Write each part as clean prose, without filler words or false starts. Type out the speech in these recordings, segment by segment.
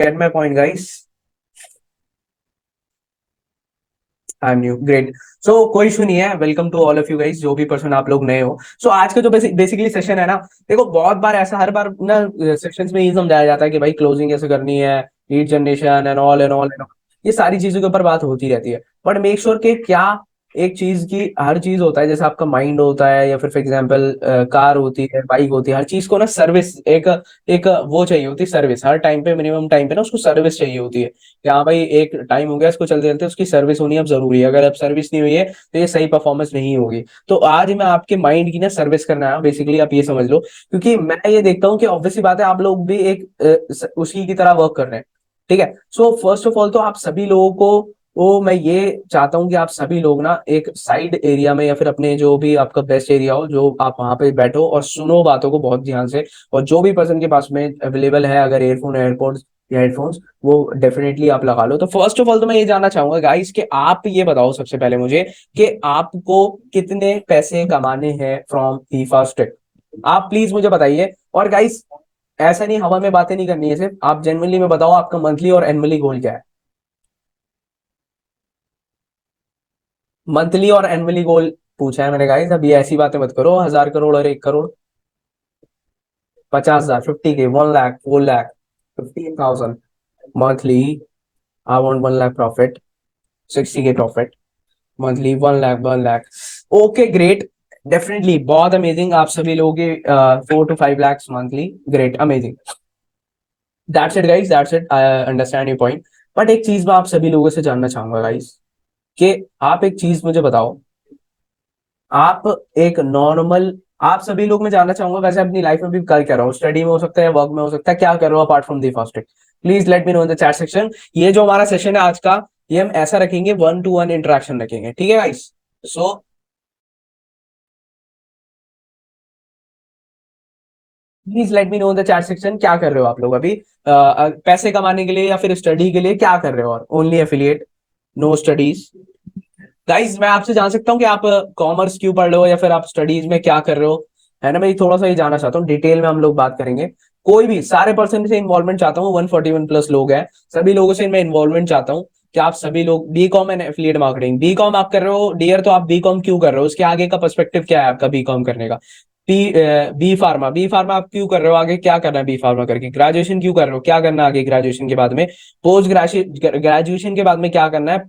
Get my point, guys? I am new, great. So कोई issue नहीं है। Welcome to all of you guys, जो भी person आप लोग नए हो। सो आज का जो बेसिकली सेशन है ना, देखो बहुत बार ऐसा हर बार ना सेशंस में ये समझाया जाता है कि भाई क्लोजिंग कैसे करनी है, लीड जनरेशन एंड ऑल ये सारी चीजों के ऊपर बात होती रहती है। बट मेक श्योर कि क्या एक चीज की हर चीज होता है, जैसे आपका माइंड होता है या फिर फॉर एग्जाम्पल कार होती है, बाइक होती है, हर चीज को ना सर्विस एक एक वो चाहिए होती है। सर्विस हर टाइम पे, मिनिमम टाइम पे ना उसको सर्विस चाहिए होती है कि हाँ भाई एक टाइम हो गया इसको चलते चलते, उसकी सर्विस होनी अब जरूरी है। अगर अब सर्विस नहीं हुई है तो ये सही परफॉर्मेंस नहीं होगी। तो आज मैं आपके माइंड की ना सर्विस करना है बेसिकली, आप ये समझ लो। क्योंकि मैं ये देखता हूँ कि ऑब्वियसली बात है, आप लोग भी एक उसी की तरह वर्क कर रहे हैं। ठीक है। सो फर्स्ट ऑफ ऑल तो आप सभी लोगों को वो मैं ये चाहता हूँ कि आप सभी लोग ना एक साइड एरिया में या फिर अपने जो भी आपका बेस्ट एरिया हो, जो आप वहां पे बैठो और सुनो बातों को बहुत ध्यान से। और जो भी पर्सन के पास में अवेलेबल है, अगर एयरफोन एयरपोर्ट्स या हेडफोन्स, वो डेफिनेटली आप लगा लो। तो फर्स्ट ऑफ ऑल तो मैं ये जानना चाहूंगा गाइस कि आप ये बताओ सबसे पहले मुझे कि आपको कितने पैसे कमाने हैं फ्रॉम दी फर्स्ट। आप प्लीज मुझे बताइए। और गाइस ऐसा नहीं, हवा में बातें नहीं करनी है, सिर्फ आप जेन्युइनली में बताओ आपका मंथली और एनुअली गोल क्या है। मंथली और एनुअली गोल पूछा है मैंने गाइस। अब ये ऐसी बातें मत करो, 1000 करोड़ और 1 crore. 50,000, 50K, 1 lakh, 4 lakh, 15,000 monthly. I want 1 lakh profit, 60K profit monthly, 1 lakh, 1 lakh. Okay great, definitely बहुत अमेजिंग। आप सभी लोगों के 4 to 5 lakhs monthly, great, amazing. That's it guys, that's it, I understand your point. But एक चीज मैं आप सभी लोगों से जानना चाहूंगा गाइस कि आप एक चीज मुझे बताओ। आप एक नॉर्मल, आप सभी लोग, मैं जानना चाहूंगा वैसे अपनी लाइफ में भी कर क्या रहा हूँ, स्टडी में हो सकता है, वर्क में हो सकता है, क्या कर रहे हो apart from the fasting. Please let me know in the chat section. ये जो हमारा सेशन है आज का, ये हम ऐसा रखेंगे, 1 to 1 इंटरेक्शन रखेंगे, ठीक है guys. So please let me know in the chat section, क्या कर रहे हो आप लोग अभी, पैसे कमाने के लिए या फिर स्टडी के लिए क्या कर रहे हो, और only affiliate, no studies. Guys मैं आपसे जान सकता हूँ कि आप कॉमर्स क्यों पढ़ रहे हो या फिर आप स्टडीज में क्या कर रहे हो, है ना। मैं थोड़ा सा ये जानना चाहता हूँ, डिटेल में हम लोग बात करेंगे। कोई भी सारे पर्सन से इन्वॉल्वमेंट चाहता हूँ, 141 प्लस लोग हैं, सभी लोगों से मैं इन्वॉल्वमेंट चाहता हूँ कि आप सभी लोग B com and affiliate marketing, B com आप कर रहे हो डियर, तो आप बी कॉम क्यों कर रहे हो, उसके आगे का पर्सपेक्टिव क्या है आपका बी कॉम करने का। बी फार्मा, बी फार्मा आप क्यों कर रहे हो, आगे क्या करना है बी फार्मा करके। ग्रेजुएशन क्यों कर रहे हो, क्या करना है आगे ग्रेजुएशन के बाद में। पोस्ट ग्रेजुएशन के बाद में क्या करना है,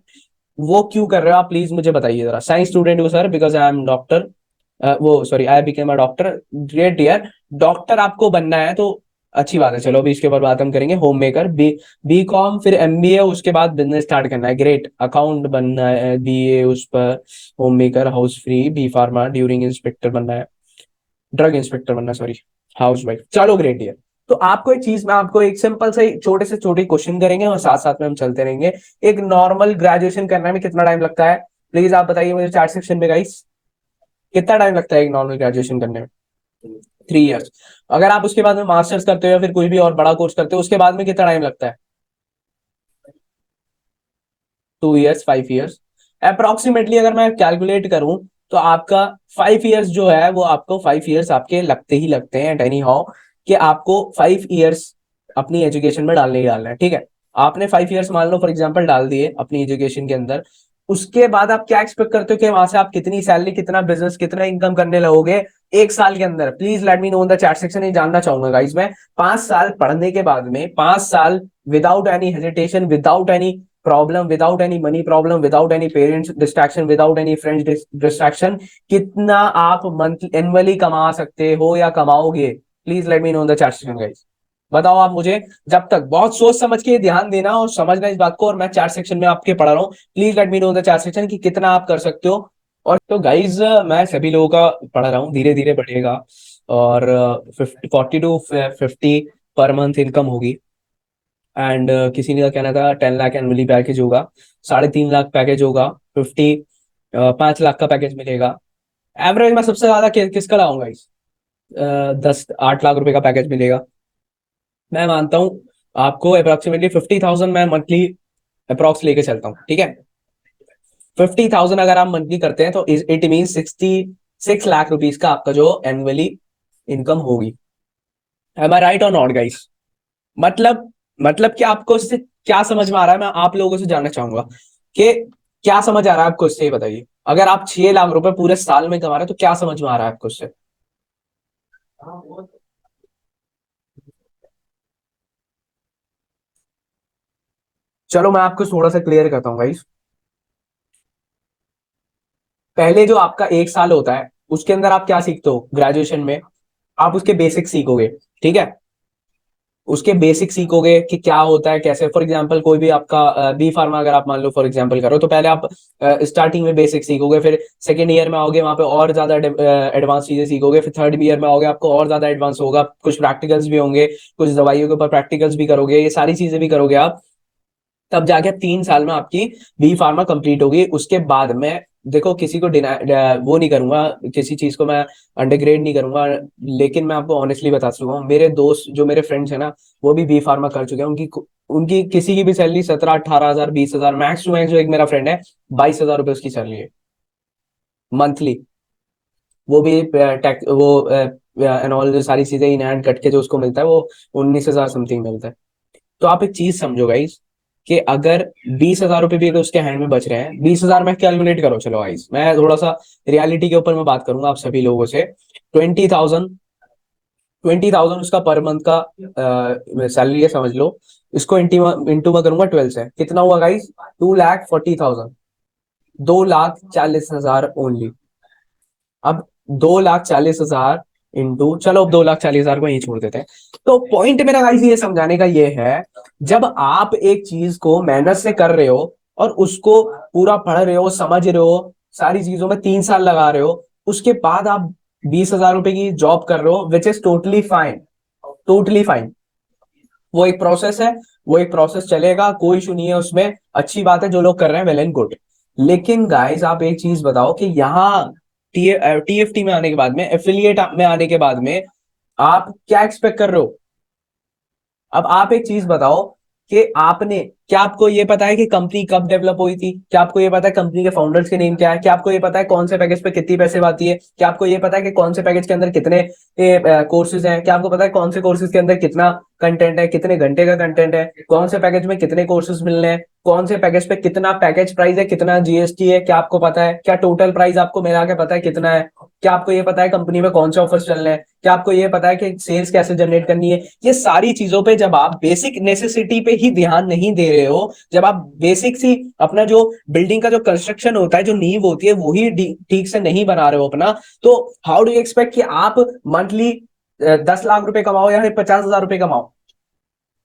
वो क्यों कर रहे हो आप, प्लीज मुझे बताइए जरा। साइंस स्टूडेंट हूँ sir, because I am doctor, वो sorry I became a doctor. Great dear, doctor आपको बनना है तो अच्छी बात है। चलो अभी इसके ऊपर बात हम करेंगे। होम मेकर, बी कॉम, फिर एमबीए, उसके बाद बिजनेस स्टार्ट करना है, ग्रेट। अकाउंट बनना है, बीए उस पर, home maker, house free, B pharma, during inspector बनना है, ड्रग इंस्पेक्टर बनना, सॉरी, हाउस वाइफ। चलो ग्रेट डियर। तो आपको एक चीज, मैं आपको एक सिंपल से छोटे से छोटे क्वेश्चन करेंगे और साथ साथ में हम चलते रहेंगे। एक नॉर्मल ग्रेजुएशन करने में कितना टाइम लगता है, प्लीज आप बताइए मुझे चैट सेक्शन में गाइस। कितना टाइम लगता है एक नॉर्मल ग्रेजुएशन करने में। 3 इयर्स। अगर आप उसके बाद में मास्टर्स करते हो या फिर कोई भी और बड़ा कोर्स करते हो, उसके बाद में कितना टाइम लगता है। 2 इयर्स, 5 इयर्स अप्रोक्सीमेटली। अगर मैं कैलकुलेट करूं तो आपका 5 इयर्स जो है वो आपको 5 इयर्स आपके लगते ही लगते हैं, एनी हाउ, कि आपको 5 इयर्स अपनी एजुकेशन में डालने ही डालना है, ठीक है। आपने 5 इयर्स मान लो फॉर एग्जाम्पल डाल दिए अपनी एजुकेशन के अंदर। उसके बाद आप क्या एक्सपेक्ट करते हो कि वहां से आप कितनी सैलरी, कितना बिजनेस, कितना इनकम करने लगोगे 1 साल के अंदर। Please let me know in the chat section, ये जानना चाहूंगा गाइस मैं। 5 साल पढ़ने के बाद में, 5 साल without any hesitation, without any problem, without any money problem, without any parents distraction, without any friends distraction, कितना आप मंथ एनुअली कमा सकते हो या कमाओगे। Please let me know in the chat section guys, बताओ आप मुझे। जब तक बहुत सोच समझ के ध्यान देना और समझना इस बात को, और मैं चैट सेक्शन में आपके पढ़ा रहा हूँ, please let me know in the chat section कि कितना आप कर सकते हो। और तो गाइज मैं सभी लोगों का पढ़ा रहा हूँ, धीरे धीरे बढ़ेगा। और 40 to 50 पर मंथ इनकम होगी। एंड किसी ने का कहना था 10 लाख एनुअली पैकेज होगा, 3.5 लाख पैकेज होगा, 5 लाख का पैकेज मिलेगा। एवरेज में सबसे ज्यादा किसका लाऊंगा इस, 10-8 लाख रुपए का पैकेज मिलेगा। मैं मानता हूँ आपको अप्रोक्सीमेटली 50,000 मैं मंथली अप्रोक्स लेके चलता हूँ, ठीक है। 50,000 अगर आप मंथली करते हैं तो इट मीन 66 लाख रुपीज का आपका जो एनुअली इनकम होगी। एम आई राइट और नॉट गाइस। मतलब मतलब कि आपको इससे क्या समझ में आ रहा है, मैं आप लोगों से जानना चाहूंगा कि क्या समझ आ रहा है आपको इससे, ये बताइए। अगर आप 6 लाख रुपए पूरे साल में कमा रहे हो तो क्या समझ में आ रहा है आपको इससे? चलो मैं आपको थोड़ा सा क्लियर करता हूँ भाई। पहले जो आपका 1 साल होता है उसके अंदर आप क्या सीखते हो ग्रेजुएशन में? आप उसके बेसिक सीखोगे, ठीक है। उसके बेसिक सीखोगे कि क्या होता है कैसे। फॉर एग्जांपल कोई भी आपका बी फार्मा अगर आप मान लो फॉर एग्जांपल करो, तो पहले आप स्टार्टिंग में बेसिक सीखोगे, फिर सेकेंड ईयर में आओगे वहां पे और ज्यादा एडवांस चीजें सीखोगे, फिर थर्ड ईयर में आओगे आपको और ज्यादा एडवांस होगा, कुछ प्रैक्टिकल्स भी होंगे, कुछ दवाइयों के ऊपर प्रैक्टिकल्स भी करोगे, ये सारी चीजें भी करोगे आप। तब जाके 3 साल में आपकी बी फार्मा कंप्लीट होगी। उसके बाद में देखो, किसी को वो नहीं करूंगा, किसी चीज को मैं अंडरग्रेड नहीं करूंगा, लेकिन मैं आपको ऑनेस्टली बता चुका हूँ, मेरे दोस्त जो मेरे फ्रेंड्स हैं ना, वो भी बी फार्मा कर चुके हैं। उनकी उनकी किसी की भी सैलरी 17-18 हजार, 20 हजार, मैक्स टू मैक्स। जो एक मेरा फ्रेंड है, 22 हजार रुपये उसकी सैलरी है मंथली। वो भी टैक वो एंड ऑल जो सारी चीजें इन हैंड कट के जो उसको मिलता है वो 19 हजार समथिंग मिलता है। तो आप एक चीज समझो गाइस, कि अगर 20 हजार रुपए भी अगर उसके हैंड में बच रहे हैं, 20 हजार में कैलकुलेट करो। चलो गाइस, मैं थोड़ा सा रियलिटी के ऊपर मैं बात करूंगा आप सभी लोगों से। 20,000, 20,000 उसका पर मंथ का सैलरी है, समझ लो। इसको इंटू में करूंगा 12 से, कितना हुआ गाइस? 2,40,000। 2,40,000 ओनली। अब 2,40,000 इंटू, चलो अब 2,40,000 को यही छोड़ देते हैं। तो पॉइंट मेरा गाइस ये समझाने का ये है, जब आप एक चीज को मेहनत से कर रहे हो और उसको पूरा पढ़ रहे हो, समझ रहे हो, सारी चीजों में 3 साल लगा रहे हो, उसके बाद आप 20 हजार रुपए की जॉब कर रहे हो, which is totally fine, totally fine. वो एक प्रोसेस है, वो एक प्रोसेस चलेगा, कोई इशू नहीं है उसमें, अच्छी बात है जो लोग कर रहे हैं, वेल एंड गुड। लेकिन गाइस आप एक चीज बताओ कि यहाँ टीएफटी में आने के बाद में, एफिलिएट में आने के बाद में आप क्या एक्सपेक्ट कर रहे हो? अब आप एक चीज बताओ कि आपने, क्या आपको ये पता है कि कंपनी कब डेवलप हुई थी? क्या आपको ये पता है कंपनी के फाउंडर्स के नेम क्या है? क्या आपको ये पता है कौन से पैकेज पे कितनी पैसे आती है? क्या आपको ये पता है कि कौन से पैकेज के अंदर कितने कोर्सेज हैं? क्या आपको पता है कौन से कोर्सेज के अंदर कितना कंटेंट है, कितने घंटे का कंटेंट है, कौन से पैकेज में कितने कोर्सेज मिलने हैं, कौन से पैकेज पे कितना पैकेज प्राइस है, कितना जीएसटी है? क्या आपको पता है? क्या टोटल प्राइस आपको मिला के पता है कितना है? क्या आपको ये पता है कंपनी में कौन से ऑफर्स चल रहे हैं? क्या आपको ये पता है कि सेल्स कैसे जनरेट करनी है? ये सारी चीजों पे जब आप बेसिक नेसेसिटी पे ही ध्यान नहीं दे रहे हो, जब आप बेसिक सी अपना जो बिल्डिंग का जो कंस्ट्रक्शन होता है, जो नींव होती है, वो ही ठीक से नहीं बना रहे हो अपना, तो हाउ डू यू एक्सपेक्ट कि आप मंथली 10 लाख रुपए कमाओ या फिर 50 हजार रुपए कमाओ?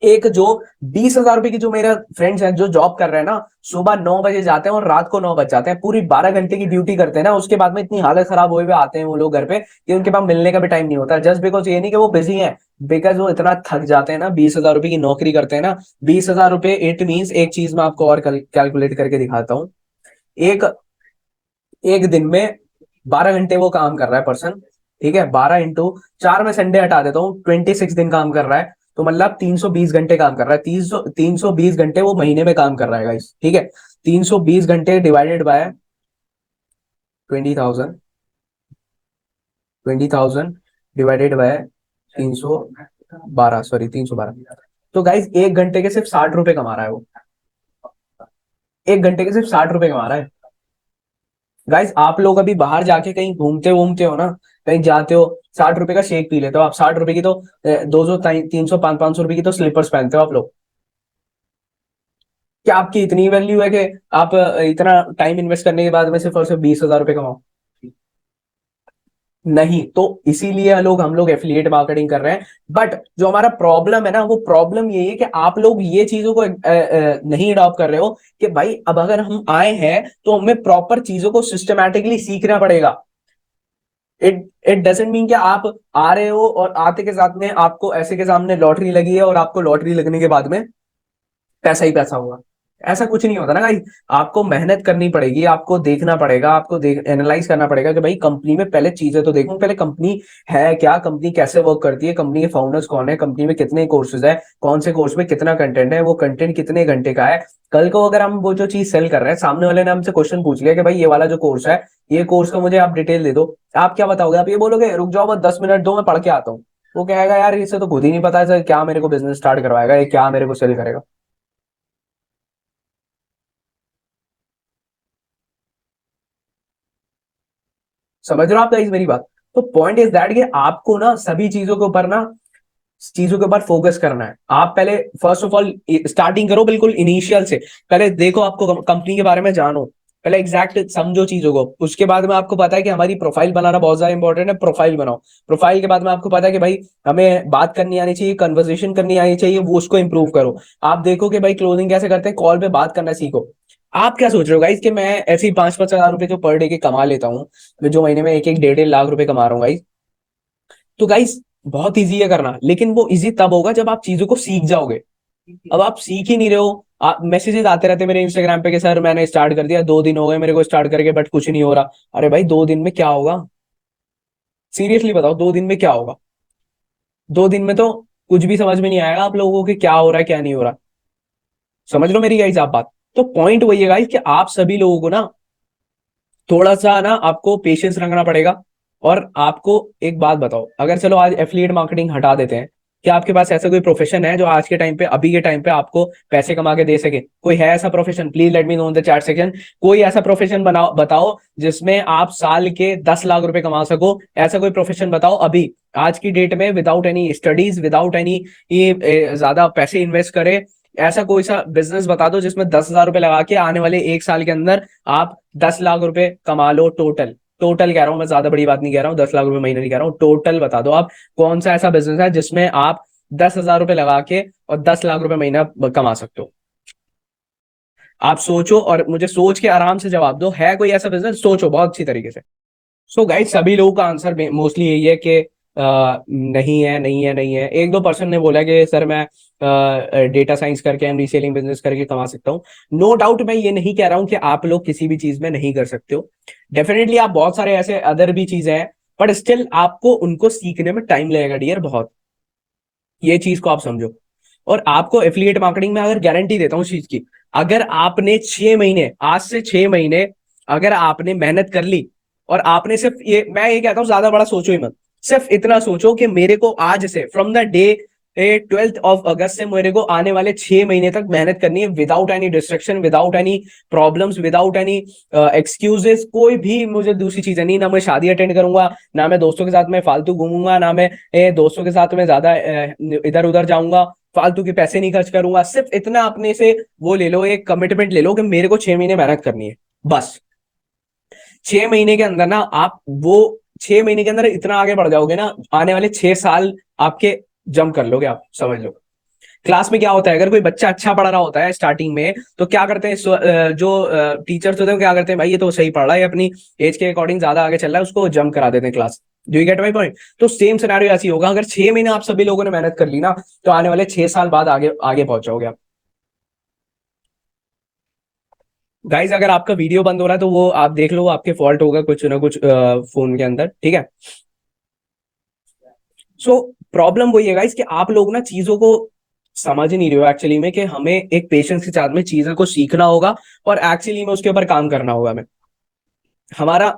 एक जो 20 हजार रुपए की, जो मेरे फ्रेंड्स हैं जो जॉब कर रहे हैं ना, सुबह 9 बजे जाते हैं और रात को 9 बज जाते हैं, पूरी 12 घंटे की ड्यूटी करते हैं ना, उसके बाद में इतनी हालत खराब हुए हुए आते हैं वो लोग घर पे कि उनके पास मिलने का भी टाइम नहीं होता। जस्ट बिकॉज ये नहीं कि वो बिजी हैं, बिकॉज वो इतना थक जाते हैं ना, 20 हजार रुपए की नौकरी करते हैं ना। 20 हजार रुपए, इट मीन्स, एक चीज मैं आपको और कैलकुलेट करके दिखाता हूँ। एक एक दिन में 12 घंटे वो काम कर रहा है पर्सन, ठीक है। 12 इंटू 4, में संडे हटा देता हूँ, 26 दिन काम कर रहा है। तो मतलब 320 घंटे काम कर रहा है। 320 घंटे वो महीने में काम कर रहा है गाइस, ठीक है। 320 घंटे divided by 20,000, 20,000 divided by 312, sorry 312। तो गाइस 1 घंटे के सिर्फ 60 रुपए कमा रहा है वो। 1 घंटे के सिर्फ 60 रुपए कमा रहा है। गाइस आप लोग अभी बाहर जाके कहीं घूमते घूमते हो ना, कहीं जाते हो, 60 रुपए का शेक पी लेते हो आप, 60 रुपए की तो 200, 300, 500 रुपए की तो स्लीपर्स पहनते हो आप लोग। क्या आपकी इतनी वैल्यू है कि आप इतना टाइम इन्वेस्ट करने के बाद में सिर्फ और सिर्फ 20 हजार रुपए कमाओ? नहीं। तो इसीलिए लोग, हम लोग एफिलिएट मार्केटिंग कर रहे हैं। बट जो हमारा प्रॉब्लम है ना, वो प्रॉब्लम ये है कि आप लोग ये चीजों को नहीं अडॉप्ट कर रहे हो, कि भाई अब अगर हम आए हैं तो हमें प्रॉपर चीजों को सिस्टमैटिकली सीखना पड़ेगा। इट इट डजेंट मीन कि आप आ रहे हो और आते के साथ में आपको ऐसे के सामने लॉटरी लगी है और आपको लॉटरी लगने के बाद में पैसा ही पैसा होगा। ऐसा कुछ नहीं होता ना भाई। आपको मेहनत करनी पड़ेगी, आपको देखना पड़ेगा, आपको एनालाइज करना पड़ेगा कि भाई कंपनी में पहले चीजें तो देखूं, पहले कंपनी है क्या, कंपनी कैसे वर्क करती है, कंपनी के फाउंडर्स कौन है, कंपनी में कितने कोर्सेज है, कौन से कोर्स में कितना कंटेंट है, वो कंटेंट कितने घंटे का है। कल को अगर हम वो जो चीज सेल कर रहे हैं, सामने वाले ने हमसे क्वेश्चन पूछ लिया कि भाई ये वाला जो कोर्स है, ये कोर्स का मुझे आप डिटेल दे दो, आप क्या बताओगे? आप ये बोलोगे रुक जाओ बस 10 मिनट दो, मैं पढ़ के आता हूँ। वो कहेगा यार इसे तो खुद ही नहीं पता है सर, क्या मेरे को बिजनेस स्टार्ट करवाएगा, ये क्या मेरे को सेल करेगा। समझ रहे हो आप गाइस मेरी बात? तो पॉइंट इज दैट कि आपको ना सभी चीजों के ऊपर ना, चीजों के ऊपर फोकस करना है। आप पहले फर्स्ट ऑफ ऑल स्टार्टिंग करो बिल्कुल इनिशियल से। पहले देखो, आपको कंपनी के बारे में जानो, पहले एग्जैक्ट समझो चीजों को। उसके बाद में आपको पता है कि हमारी प्रोफाइल बनाना बहुत ज्यादा इंपॉर्टेंट है, प्रोफाइल बनाओ। प्रोफाइल के बाद में आपको पता है कि भाई हमें बात करनी आनी चाहिए, कन्वर्सेशन करनी आनी चाहिए, वो उसको इंप्रूव करो। आप देखो कि भाई क्लोजिंग कैसे करते हैं, कॉल पे बात करना सीखो। आप क्या सोच रहे हो गाइस कि मैं ऐसे ही 5-5 हजार रुपए जो पर डे के कमा लेता हूँ, मैं जो महीने में 1-1 1.5 1 लाख रुपए कमा रहा हूँ गाइस, तो गाइस बहुत इजी है करना, लेकिन वो इजी तब होगा जब आप चीजों को सीख जाओगे। अब आप सीख ही नहीं रहे हो। आप मैसेजेस आते रहते मेरे इंस्टाग्राम पे कि सर मैंने स्टार्ट कर दिया, 2 दिन हो गए मेरे को स्टार्ट करके, बट कुछ नहीं हो रहा। अरे भाई 2 दिन में क्या होगा? सीरियसली बताओ, 2 दिन में क्या होगा? 2 दिन में तो कुछ भी समझ में नहीं आएगा आप लोगों को कि क्या हो रहा है क्या नहीं हो रहा। समझ लो मेरी गाइस आप बात। तो पॉइंट वही है गाइस कि आप सभी लोगों को ना थोड़ा सा ना आपको पेशेंस रखना पड़ेगा। और आपको एक बात बताओ, अगर चलो आज एफिलिएट मार्केटिंग हटा देते हैं, क्या आपके पास ऐसा कोई प्रोफेशन है जो आज के टाइम पे, अभी के टाइम पे आपको पैसे कमा के दे सके? कोई है ऐसा profession? Please let me know in the chat section. कोई ऐसा प्रोफेशन बनाओ, बताओ जिसमें आप साल के 10 लाख रुपए कमा सको। ऐसा कोई प्रोफेशन बताओ अभी आज की डेट में, without any studies, without any ज्यादा पैसे इन्वेस्ट करे। ऐसा कोई सा बिजनेस बता दो जिसमें 10 हजार रुपए लगा के आने वाले 1 साल के अंदर आप 10 लाख रुपए कमा लो टोटल। टोटल कह रहा हूं मैं, ज्यादा बड़ी बात नहीं कह रहा हूँ, 10 लाख रुपए महीने नहीं कह रहा हूँ, टोटल बता दो आप। कौन सा ऐसा बिजनेस है जिसमें आप 10 हजार रुपए लगा के और 10 लाख रुपए महीना कमा सकते हो? आप सोचो और मुझे सोच के आराम से जवाब दो, है कोई ऐसा बिजनेस? सोचो बहुत अच्छी तरीके से। सो गाइस सभी लोगों का आंसर मोस्टली यही है कि नहीं है, नहीं है, नहीं है। 1-2% ने बोला कि सर मैं डेटा साइंस करके एंड रीसेलिंग बिजनेस करके कमा सकता हूँ। नो डाउट, मैं ये नहीं कह रहा हूँ कि आप लोग किसी भी चीज में नहीं कर सकते हो। डेफिनेटली आप बहुत सारे ऐसे अदर भी चीजें हैं, बट स्टिल आपको उनको सीखने में टाइम लगेगा डियर, बहुत। ये चीज को आप समझो। और आपको एफिलिएट मार्केटिंग में अगर गारंटी देता हूँ इस चीज की, अगर आपने 6 महीने, आज से 6 महीने अगर आपने मेहनत कर ली, और आपने सिर्फ ये, मैं ये कहता हूँ ज्यादा बड़ा सोचो ही मत, सिर्फ इतना सोचो कि मेरे को आज से फ्रॉम द डे 12 अगस्त से मेरे को आने वाले 6 महीने तक मेहनत करनी है, without any destruction, without any problems, without any excuses. कोई भी मुझे दूसरी चीजें नहीं, ना मैं शादी अटेंड करूंगा, ना मैं दोस्तों के साथ में फालतू घूमूंगा, ना मैं दोस्तों के साथ में ज्यादा इधर उधर जाऊंगा, फालतू के पैसे नहीं खर्च करूंगा। सिर्फ इतना अपने से वो ले लो, एक कमिटमेंट ले लो कि मेरे को 6 महीने मेहनत करनी है, बस। 6 महीने के अंदर ना आप वो 6 महीने के अंदर इतना आगे बढ़ जाओगे ना, आने वाले 6 साल आपके जम कर लोगे आप, समझ लो। क्लास में क्या होता है, अगर कोई बच्चा अच्छा पढ़ रहा होता है स्टार्टिंग में, तो क्या करते हैं जो टीचर्स होते हैं क्या करते हैं, भाई ये तो सही पढ़ रहा है, अपनी एज के अकॉर्डिंग ज्यादा आगे चल रहा है, उसको जंप करा देते हैं class. Do you get my point? तो सेम सिनेरियो ऐसी होगा, अगर 6 महीने आप सभी लोगों ने मेहनत कर ली ना, तो आने वाले 6 साल बाद आगे आगे पहुंच आप। गाइज अगर आपका वीडियो बंद हो रहा है तो वो आप देख लो, आपके फॉल्ट होगा कुछ ना कुछ फोन के अंदर, ठीक है? सो प्रॉब्लम वही है गाइस कि आप लोग ना चीजों को समझ ही नहीं रहे हो एक्चुअली में, कि हमें एक पेशेंस के साथ में चीजों को सीखना होगा और एक्चुअली में उसके ऊपर काम करना होगा हमें। हमारा,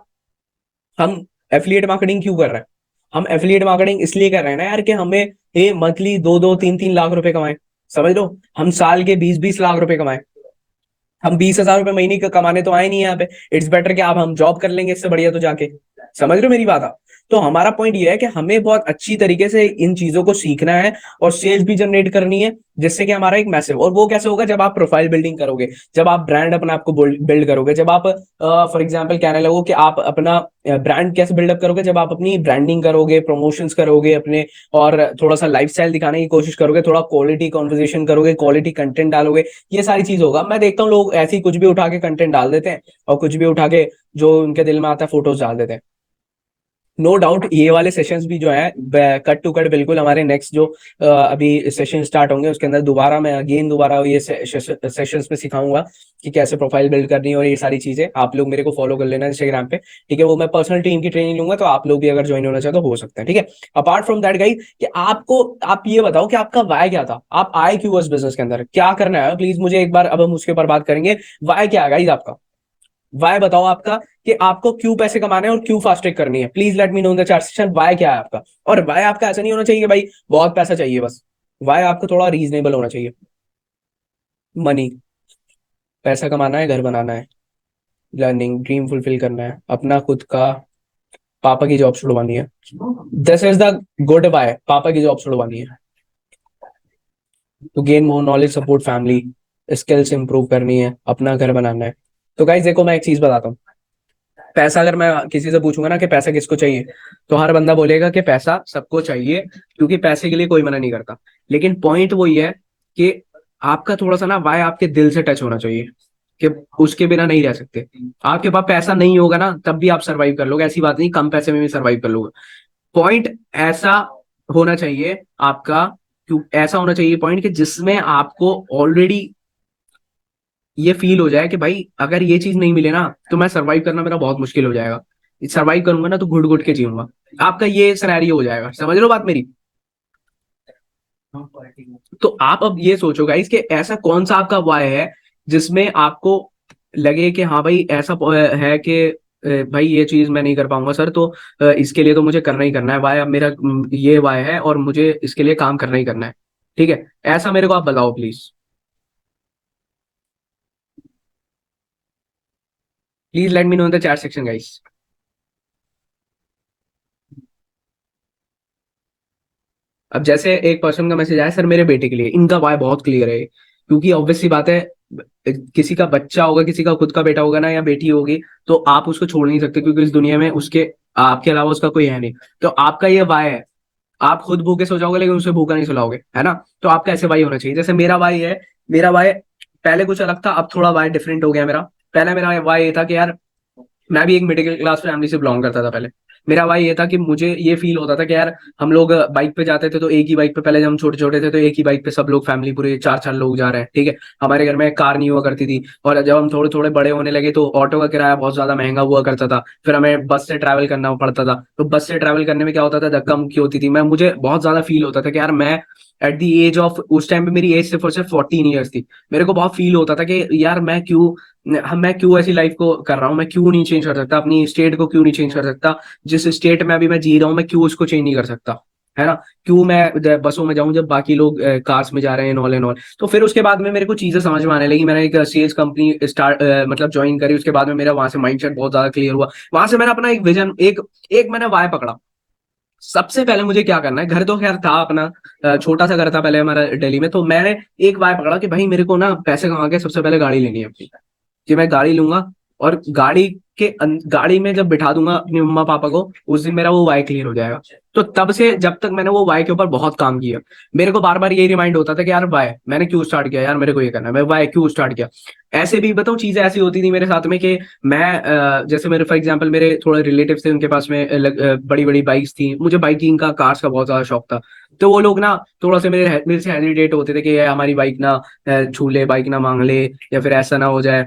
हम एफिलिएट मार्केटिंग क्यों कर रहे हैं? हम एफिलिएट मार्केटिंग इसलिए कर रहे हैं ना यार, कि हमें ये मंथली 2-2 3-3 लाख रुपए कमाए। समझ लो, हम साल के 20-20 लाख रुपए कमाए। हम 20 हजार रुपए महीने का कमाने तो आए नहीं यहाँ पे। इट्स बेटर कि आप, हम जॉब कर लेंगे इससे बढ़िया तो जाके। समझ रहे हो मेरी बात आप? तो हमारा पॉइंट ये है कि हमें बहुत अच्छी तरीके से इन चीजों को सीखना है और सेल्स भी जनरेट करनी है, जिससे कि हमारा एक मैसेज, और वो कैसे होगा, जब आप प्रोफाइल बिल्डिंग करोगे, जब आप ब्रांड अपना आपको बिल्ड करोगे, जब आप फॉर एग्जांपल कहने लगो कि आप अपना ब्रांड कैसे बिल्डअप करोगे, जब आप अपनी ब्रांडिंग करोगे, प्रमोशंस करोगे अपने, और थोड़ा सा लाइफस्टाइल दिखाने की कोशिश करोगे, थोड़ा क्वालिटी कॉन्वर्जेशन करोगे, क्वालिटी कंटेंट डालोगे, ये सारी चीज होगा। मैं देखता हूँ लोग ऐसे ही कुछ भी उठा के कंटेंट डाल देते हैं, और कुछ भी उठा के जो उनके दिल में आता है फोटोज डाल देते हैं। नो डाउट ये वाले सेशंस भी जो है कट टू कट बिल्कुल हमारे नेक्स्ट जो अभी सेशन स्टार्ट होंगे उसके अंदर दोबारा मैं अगेन दोबारा ये सेशंस में सिखाऊंगा कि कैसे प्रोफाइल बिल्ड करनी है, और ये सारी चीजें आप लोग मेरे को फॉलो कर लेना इंस्टाग्राम पे, ठीक है? वो मैं पर्सनल टीम की ट्रेनिंग लूंगा, तो आप लोग भी अगर ज्वाइन होना चाहते हो सकते हैं, ठीक है? अपार्ट फ्रॉम दैट गाइस, कि आपको, आप ये बताओ कि आपका वाय क्या था, आप आए क्यों इस बिजनेस के अंदर, क्या करना है? प्लीज मुझे एक बार, अब हम उसके ऊपर बात करेंगे, वाय क्या है गाइस आपका? वाई बताओ आपका कि आपको क्यों पैसे कमाने हैं और क्यों फास्ट ट्रैक करनी है। Please let me know in the chat section why क्या है आपका। और वाई आपका ऐसा नहीं होना चाहिए कि भाई बहुत पैसा चाहिए बस। वाई आपको थोड़ा रीजनेबल होना चाहिए। मनी, पैसा कमाना है, घर बनाना है, लर्निंग, ड्रीम फुलफिल करना है, अपना खुद का, पापा की जॉब छुड़वानी है। This is the good bye. पापा की जॉब छुड़वानी है, to gain more knowledge, support family, skills improve करनी है, अपना घर बनाना है। तो गाइस देखो मैं एक चीज बताता हूँ। पैसा, अगर मैं किसी से पूछूंगा ना कि पैसा किसको चाहिए, तो हर बंदा बोलेगा कि पैसा सबको चाहिए, क्योंकि पैसे के लिए कोई मना नहीं करता। लेकिन पॉइंट वो ये है कि आपका थोड़ा सा ना वाय आपके दिल से टच होना चाहिए, कि उसके बिना नहीं रह सकते। आपके पास पैसा नहीं होगा ना तब भी आप सर्वाइव कर लोगे, ऐसी बात नहीं कम पैसे में भी सर्वाइव कर लोगे। पॉइंट ऐसा होना चाहिए आपका, क्यों ऐसा होना चाहिए पॉइंट कि जिसमें आपको ऑलरेडी ये फील हो जाए कि भाई अगर ये चीज नहीं मिले ना तो मैं सर्वाइव करना मेरा बहुत मुश्किल हो जाएगा। सर्वाइव करूंगा ना तो घुट घुट के जीऊंगा। आपका ये सिनेरियो हो जाएगा, समझ लो बात मेरी। तो आप अब ये सोचो गाइस कि ऐसा कौन सा आपका वाय है जिसमें आपको लगे कि हाँ भाई ऐसा है कि भाई ये चीज मैं नहीं कर पाऊंगा सर, तो इसके लिए तो मुझे करना ही करना है। वाय अब मेरा ये वाय है और मुझे इसके लिए काम करना ही करना है। ठीक है, ऐसा मेरे को आप बताओ please. Please let me know in the chat section guys. अब जैसे एक पर्सन का मैसेज आया, सर मेरे बेटे के लिए, इनका वाय बहुत क्लियर है, क्योंकि ऑब्वियस सी बात है, किसी का बच्चा होगा, किसी का खुद का बेटा होगा ना या बेटी होगी, तो आप उसको छोड़ नहीं सकते, क्योंकि इस दुनिया में उसके आपके अलावा उसका कोई है नहीं। तो आपका ये वाय है, आप खुद भूखे सो जाओगे लेकिन उसे भूखा नहीं सुलाओगे, है ना। तो आपका ऐसे वाई होना चाहिए जैसे मेरा वाई है। मेरा वाई पहले कुछ अलग था, अब थोड़ा वाई डिफरेंट हो गया मेरा। पहले मेरा वाई ये था कि यार मैं भी एक मिडिल क्लास फैमिली से बिलोंग करता था पहले। मेरा भाई ये था कि मुझे ये फील होता था कि यार हम लोग बाइक पे जाते थे तो एक ही बाइक पे, पहले जब हम छोटे छोटे थे तो एक ही बाइक पे सब लोग फैमिली पूरे चार चार लोग जा रहे हैं, ठीक है। हमारे घर में कार नहीं हुआ करती थी, और जब हम थोड़े थोड़े बड़े होने लगे तो ऑटो का किराया बहुत ज्यादा महंगा हुआ करता था, फिर हमें बस से ट्रैवल करना पड़ता था। तो बस से ट्रैवल करने में क्या होता था, धक्का मुक्की होती थी। मैं मुझे बहुत ज्यादा फील होता था कि यार मैं एट द एज ऑफ, उस टाइम पे मेरी एज सिर्फ और सिर्फ 14 ईयर्स थी। मेरे को बहुत फील होता था कि यार मैं क्यों ऐसी लाइफ को कर रहा हूँ, मैं क्यों नहीं चेंज कर सकता, अपनी स्टेट को क्यों नहीं चेंज कर सकता, जिस स्टेट में अभी मैं जी रहा हूँ मैं क्यों उसको चेंज नहीं कर सकता, है ना। क्यों मैं बसों में जाऊं जब बाकी लोग कार्स में जा रहे हैं, एंड ऑल एंड ऑल। तो फिर उसके बाद में मेरे को चीजें समझ में आने लगी, मैंने एक सेल्स कंपनी स्टार्ट मतलब ज्वाइन करी। उसके बाद में मेरा वहां से माइंडसेट बहुत ज्यादा क्लियर हुआ। वहां से मैंने अपना एक विजन, एक एक मैंने वाय पकड़ा। सबसे पहले मुझे क्या करना है, घर तो खैर था अपना, छोटा सा घर था पहले हमारा दिल्ली में। तो मैंने एक वाय पकड़ा कि भाई मेरे को ना पैसे कमा के सबसे पहले गाड़ी लेनी है अपनी, कि मैं गाड़ी लूंगा, और गाड़ी में जब बिठा दूंगा अपने मम्मा पापा को, उस दिन मेरा वो वाई क्लियर हो जाएगा। तो तब से जब तक मैंने वो वाई के ऊपर बहुत काम किया। मेरे को बार बार यही रिमाइंड होता था कि यार वाई मैंने क्यों स्टार्ट किया, यार मेरे को ये करना है, मैं वाई क्यों स्टार्ट किया। ऐसे भी बताऊं, चीजें ऐसी होती थी मेरे साथ में कि मैं जैसे मेरे फॉर एग्जाम्पल मेरे थोड़े रिलेटिव थे, उनके पास में बड़ी बड़ी बाइक्स थी, मुझे बाइकिंग का, कार्स का बहुत ज्यादा शौक था। तो वो लोग ना थोड़ा से मेरे से हेजिटेट होते थे कि यार हमारी बाइक ना छू ले, बाइक ना मांग ले, या फिर ऐसा ना हो जाए।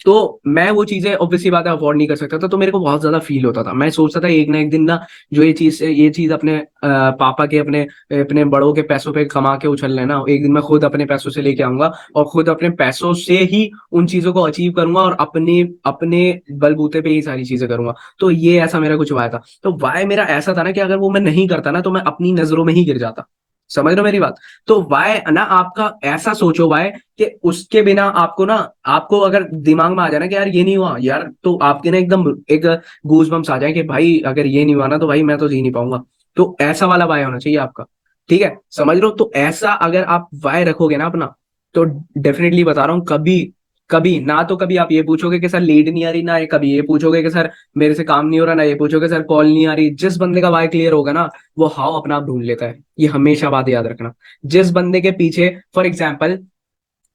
तो मैं वो चीजें ऑब्वियसली बात है अफोर्ड नहीं कर सकता था, तो मेरे को बहुत ज्यादा फील होता था। मैं सोचता था एक ना एक दिन ना जो ये चीज अपने पापा के, अपने अपने बड़ों के पैसों पे कमा के उछल लेना, एक दिन मैं खुद अपने पैसों से लेके आऊंगा, और खुद अपने पैसों से ही उन चीजों को अचीव करूंगा, और अपने अपने बलबूते पे ही सारी चीजें करूंगा। तो ये ऐसा मेरा कुछ वाय था। तो वाय मेरा ऐसा था ना कि अगर वो मैं नहीं करता ना तो मैं अपनी नजरों में ही गिर जाता। समझ रहे हो मेरी बात। तो वाय ना आपका ऐसा सोचो वाय कि उसके बिना आपको ना, आपको अगर दिमाग में आ जाए ना कि यार ये नहीं हुआ यार, तो आपके ना एकदम एक गूज बम्स आ जाए कि भाई अगर ये नहीं हुआ ना तो भाई मैं तो जी नहीं पाऊंगा। तो ऐसा वाला वाय होना चाहिए आपका। ठीक है, समझ लो। तो ऐसा अगर आप वाय रखोगे ना अपना, तो डेफिनेटली बता रहा हूँ, कभी कभी ना तो कभी आप ये पूछोगे कि सर लीड नहीं आ रही, ना ये कभी ये पूछोगे कि सर मेरे से काम नहीं हो रहा, ना ये पूछोगे सर कॉल नहीं आ रही। जिस बंदे का वाय क्लियर होगा ना, वो हाव अपना आप ढूंढ लेता है। ये हमेशा बात याद रखना। जिस बंदे के पीछे, फॉर एग्जाम्पल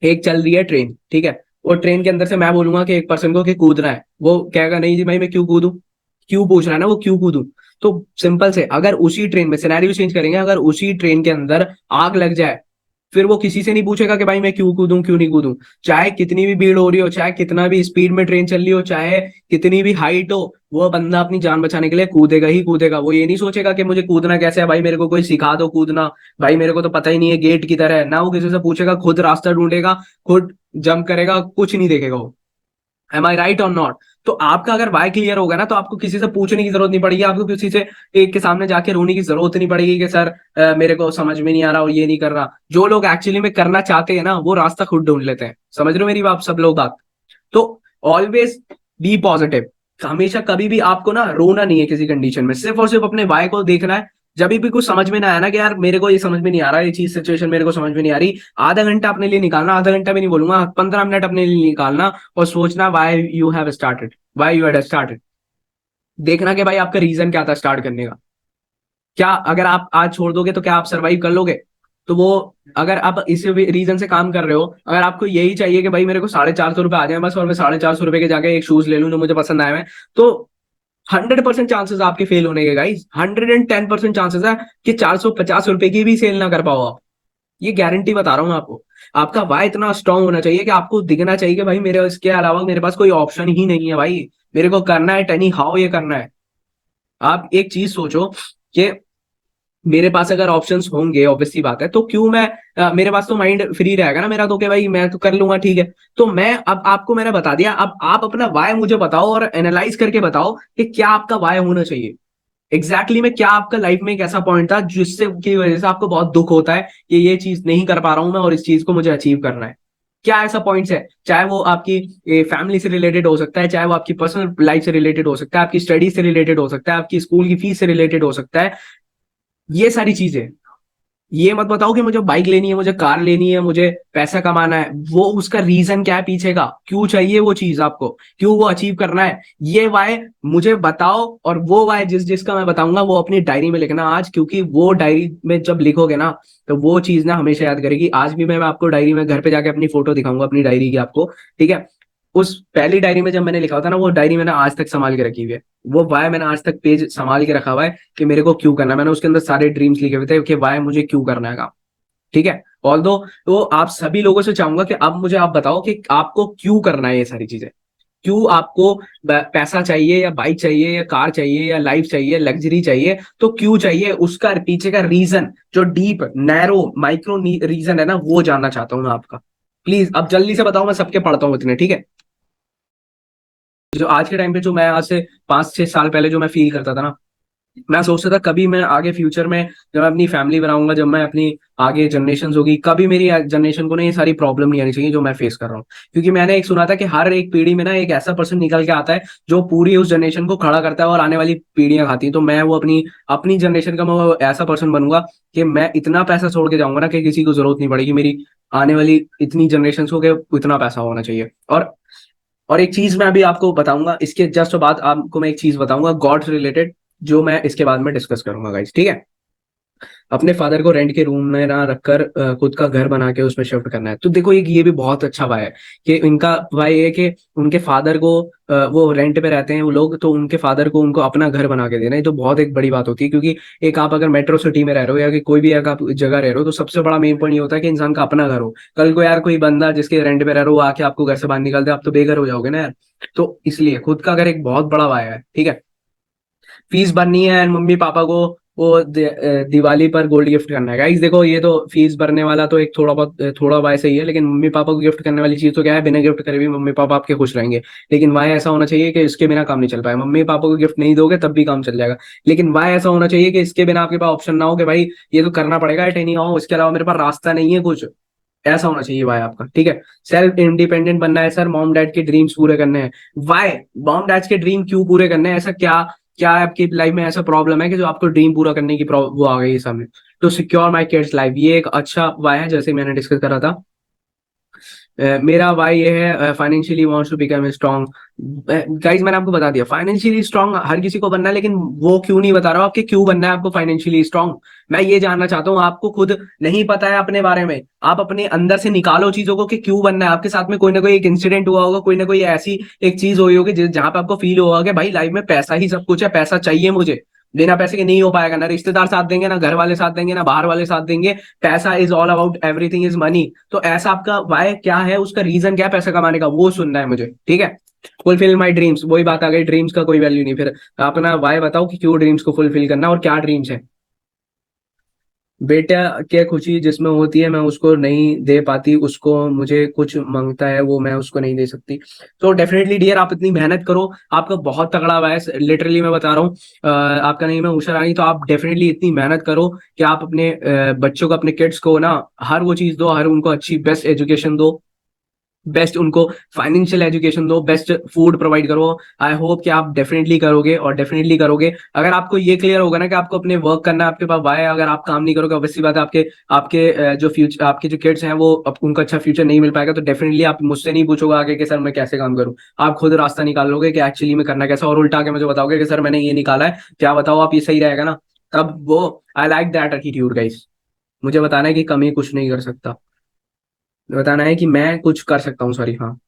एक चल रही है ट्रेन, ठीक है, और ट्रेन के अंदर से मैं बोलूंगा कि एक पर्सन को कि कूदना है, वो कहेगा नहीं जी भाई मैं क्यों कूदूं। क्यों पूछ रहा है ना वो, क्यों कूदूं। तो सिंपल से अगर उसी ट्रेन में सिनेरियो चेंज करेंगे, अगर उसी ट्रेन के अंदर आग लग जाए, फिर वो किसी से नहीं पूछेगा कि भाई मैं क्यों कूदूं, क्यों नहीं कूदूं। चाहे कितनी भी भीड़ हो रही हो, चाहे कितना भी स्पीड में ट्रेन चल रही हो, चाहे कितनी भी हाइट हो, वो बंदा अपनी जान बचाने के लिए कूदेगा ही कूदेगा। वो ये नहीं सोचेगा कि मुझे कूदना कैसे है, भाई मेरे को कोई सिखा दो कूदना, भाई मेरे को तो पता ही नहीं है गेट की तरह है ना। वो किसी से पूछेगा, खुद रास्ता ढूंढेगा, खुद जंप करेगा, कुछ नहीं देखेगा वो। एम आई राइट और नॉट? तो आपका अगर वाई क्लियर होगा ना, तो आपको किसी से पूछने की जरूरत नहीं पड़ेगी, आपको किसी से एक के सामने जाके रोने की जरूरत नहीं पड़ेगी कि सर मेरे को समझ में नहीं आ रहा और ये नहीं कर रहा। जो लोग एक्चुअली में करना चाहते हैं ना, वो रास्ता खुद ढूंढ लेते हैं। समझ रहे हो मेरी बात सब लोग बात? तो ऑलवेज बी पॉजिटिव। हमेशा कभी भी आपको ना रोना नहीं है किसी कंडीशन में, सिर्फ और सिर्फ अपने वाई को देखना है। जब भी कुछ समझ में ना आया ना कि यार मेरे को ये समझ में नहीं आ रहा, ये चीज सिचुएशन मेरे को समझ में नहीं आ रही, आधा घंटा अपने लिए निकालना, आधा घंटा भी नहीं बोलूंगा, 15 मिनट अपने लिए निकालना और सोचना why you have started, why you had started. देखना कि भाई आपका रीजन क्या था स्टार्ट करने का। क्या अगर आप आज छोड़ दोगे तो क्या आप सरवाइव कर लोगे? तो वो, अगर आप इसी रीजन से काम कर रहे हो, अगर आपको यही चाहिए कि भाई मेरे को 450 रुपए आ जाए बस और मैं 450 रुपए के जाके एक शूज ले लूं जो मुझे पसंद आए हुए, तो 100% चांसेस आपके फेल होने के गाइस, 110% चांसेस है कि 450 रुपए की भी सेल ना कर पाओ आप। ये गारंटी बता रहा हूँ आपको। आपका वाई इतना स्ट्रांग होना चाहिए कि आपको दिखना चाहिए कि भाई मेरे इसके अलावा मेरे पास कोई ऑप्शन ही नहीं है भाई, मेरे को करना है टेनी हाउ ये करना है। आप एक चीज सोचो कि मेरे पास अगर ऑप्शंस होंगे, ऑब्वियसली बात है, तो क्यों मैं मेरे पास तो माइंड फ्री रहेगा ना मेरा, तो कि भाई मैं तो कर लूंगा ठीक है। तो मैं अब आपको मैंने बता दिया, अब आप अपना वाई मुझे बताओ और एनालाइज करके बताओ कि क्या आपका वाई होना चाहिए। में क्या आपका लाइफ में एक ऐसा पॉइंट था जिससे की वजह से आपको बहुत दुख होता है कि ये चीज नहीं कर पा रहा हूं मैं और इस चीज को मुझे अचीव करना है। क्या ऐसा पॉइंट्स है? चाहे वो आपकी फैमिली से रिलेटेड हो सकता है, चाहे वो आपकी पर्सनल लाइफ से रिलेटेड हो सकता है, आपकी स्टडी से रिलेटेड हो सकता है, आपकी स्कूल की फीस से रिलेटेड हो सकता है, ये सारी चीजें। ये मत बताओ कि मुझे बाइक लेनी है, मुझे कार लेनी है, मुझे पैसा कमाना है, वो उसका रीजन क्या है पीछे का, क्यों चाहिए वो चीज आपको, क्यों वो अचीव करना है, ये वाई मुझे बताओ। और वो वाई जिस जिसका मैं बताऊंगा वो अपनी डायरी में लिखना आज, क्योंकि वो डायरी में जब लिखोगे ना, तो वो चीज ना हमेशा याद करेगी। आज भी मैं आपको डायरी में घर पे जाके अपनी फोटो दिखाऊंगा अपनी डायरी की आपको, ठीक है? उस पहली डायरी में जब मैंने लिखा था ना, वो डायरी मैंने आज तक संभाल के रखी हुई है। वो वाई मैंने आज तक पेज संभाल के रखा हुआ है कि मेरे को क्यों करना है। मैंने उसके अंदर सारे ड्रीम्स लिखे हुए थे कि वाई मुझे क्यों करना है काम, ठीक है? ऑल्दो तो आप सभी लोगों से चाहूंगा कि अब मुझे आप बताओ कि आपको क्यों करना है ये सारी चीजें। क्यों आपको पैसा चाहिए या बाइक चाहिए या कार चाहिए या लाइफ चाहिए लग्जरी चाहिए, तो क्यों चाहिए उसका पीछे का रीजन, जो डीप नैरो माइक्रो रीजन है ना, वो जानना चाहता हूं मैं आपका। प्लीज अब जल्दी से बताओ, मैं सबके पढ़ता हूँ इतने, ठीक है? जो आज के टाइम पे, जो मैं आज से 5-6 साल पहले जो मैं फील करता था ना, मैं सोचता था कभी मैं आगे फ्यूचर में जब मैं अपनी फैमिली बनाऊंगा, जब मैं अपनी आगे जनरेशन होगी, कभी मेरी जनरेशन को ना ये सारी प्रॉब्लम नहीं आनी चाहिए जो मैं फेस कर रहा हूँ। क्योंकि मैंने एक सुना था कि हर एक पीढ़ी में ना एक ऐसा पर्सन निकल के आता है जो पूरी उस जनरेशन को खड़ा करता है और आने वाली पीढ़ियां खाती हैं। तो मैं वो अपनी अपनी जनरेशन का मैं वो ऐसा पर्सन बनूंगा कि मैं इतना पैसा छोड़ के जाऊंगा ना कि किसी को जरूरत नहीं पड़ेगी मेरी आने वाली इतनी जनरेशन को, कि इतना पैसा होना चाहिए। और एक चीज मैं अभी आपको बताऊंगा, इसके जस्ट बाद आपको मैं एक चीज बताऊंगा गॉड से रिलेटेड, जो मैं इसके बाद में डिस्कस करूंगा गाइस, ठीक है? अपने फादर को रेंट के रूम में ना रखकर खुद का घर बना के उसमें शिफ्ट करना है। तो देखो ये भी बहुत अच्छा भाई है कि इनका भाई है कि उनके फादर को वो रेंट पे रहते हैं वो लोग, तो उनके फादर को उनको अपना घर बना के देना, ये तो बहुत एक बड़ी बात होती है। क्योंकि एक आप अगर मेट्रो सिटी में रह रहे हो या कि कोई भी एक आप जगह रह रहे हो, तो सबसे बड़ा मेन पॉइंट ये होता है कि इंसान का अपना घर हो। कल को यार कोई बंदा जिसके रेंट पे रह रहे हो वो आके आपको घर से बाहर निकाल दे, आप तो बेघर हो जाओगे ना यार। तो इसलिए खुद का घर एक बहुत बड़ा वाया है, ठीक है? फीस भरनी है एंड मम्मी पापा को वो दिवाली पर गोल्ड गिफ्ट करना है। गाइस देखो ये तो फीस भरने वाला तो एक थोड़ा बहुत थोड़ा वाई सही है, लेकिन मम्मी पापा को गिफ्ट करने वाली चीज तो क्या है, बिना गिफ्ट करे भी मम्मी पापा आपके खुश रहेंगे। लेकिन वाई ऐसा होना चाहिए कि इसके बिना काम नहीं चल पाए। मम्मी पापा को गिफ्ट नहीं दोगे तब भी काम चल जाएगा, लेकिन वाई ऐसा होना चाहिए कि इसके बिना आपके पास ऑप्शन ना हो कि भाई ये तो करना पड़ेगा, एट एनी हाउ इसके अलावा मेरे पास रास्ता नहीं है कुछ। ऐसा होना चाहिए भाई आपका, ठीक है? सेल्फ इंडिपेंडेंट बनना है सर, मॉम डैड के ड्रीम्स पूरे करने हैं। वाई मॉम डैड के ड्रीम क्यों पूरे करने हैं? ऐसा क्या क्या है आपकी लाइफ में ऐसा प्रॉब्लम है कि जो आपको ड्रीम पूरा करने की वो आ गई है सामने? तो सिक्योर माई किड्स लाइफ, ये एक अच्छा वाई है, जैसे मैंने डिस्कस करा था। मेरा वाई ये है financially wants to become strong. Guys मैंने आपको बता दिया फाइनेंशियली स्ट्रांग हर किसी को बनना है, लेकिन वो क्यों नहीं बता रहा हूं आपके क्यों बनना है आपको फाइनेंशियली स्ट्रांग। मैं ये जानना चाहता हूँ, आपको खुद नहीं पता है अपने बारे में, आप अपने अंदर से निकालो चीजों को कि क्यों बनना है। आपके साथ में कोई ना कोई एक इंसिडेंट हुआ होगा, कोई ना कोई ऐसी एक चीज हुई होगी जहां पे आपको फील होगा कि भाई लाइफ में पैसा ही सब कुछ है, पैसा चाहिए मुझे, बिना पैसे के नहीं हो पाएगा। ना रिश्तेदार साथ देंगे, ना घर वाले साथ देंगे, ना बाहर वाले साथ देंगे। पैसा is all about everything is money. तो ऐसा आपका वाई क्या है, उसका रीजन क्या है पैसा कमाने का, वो सुनना है मुझे, ठीक है? फुलफिल माई ड्रीम्स, वही बात आ गई, ड्रीम्स का कोई वैल्यू नहीं। फिर अपना वाई बताओ कि क्यों ड्रीम्स को फुलफिल करना और क्या ड्रीम्स है। बेटा क्या खुशी जिसमें होती है मैं उसको नहीं दे पाती, उसको मुझे कुछ मांगता है वो मैं उसको नहीं दे सकती। तो डेफिनेटली डियर आप इतनी मेहनत करो, आपका बहुत तगड़ा वॉइस, लिटरली मैं बता रहा हूँ। आपका नाम है उषा रानी, तो आप डेफिनेटली इतनी मेहनत करो कि आप अपने बच्चों को, अपने किड्स को ना हर वो चीज दो, हर उनको अच्छी बेस्ट एजुकेशन दो, बेस्ट उनको फाइनेंशियल एजुकेशन दो, बेस्ट फूड प्रोवाइड करो। आई होप कि आप डेफिनेटली करोगे और डेफिनेटली करोगे। अगर आपको ये क्लियर होगा ना कि आपको अपने वर्क करना है, आपके पास वाई, अगर आप काम नहीं करोगे ऑब्वियसली बात है आपके आपके जो फ्यूचर, आपके जो किड्स हैं वो उनको अच्छा फ्यूचर नहीं मिल पाएगा। तो डेफिनेटली आप मुझसे नहीं पूछोगे आगे कि सर मैं कैसे काम करूं, आप खुद रास्ता निकाल लोगे कि एक्चुअली में करना कैसा, और उल्टा के मुझे बताओगे कि सर मैंने ये निकाला है, क्या बताओ आप, ये सही रहेगा ना। तब वो, I like that attitude guys. मुझे बताना है कि कमी कुछ नहीं कर सकता, बताना है कि मैं कुछ कर सकता हूँ, सॉरी हाँ।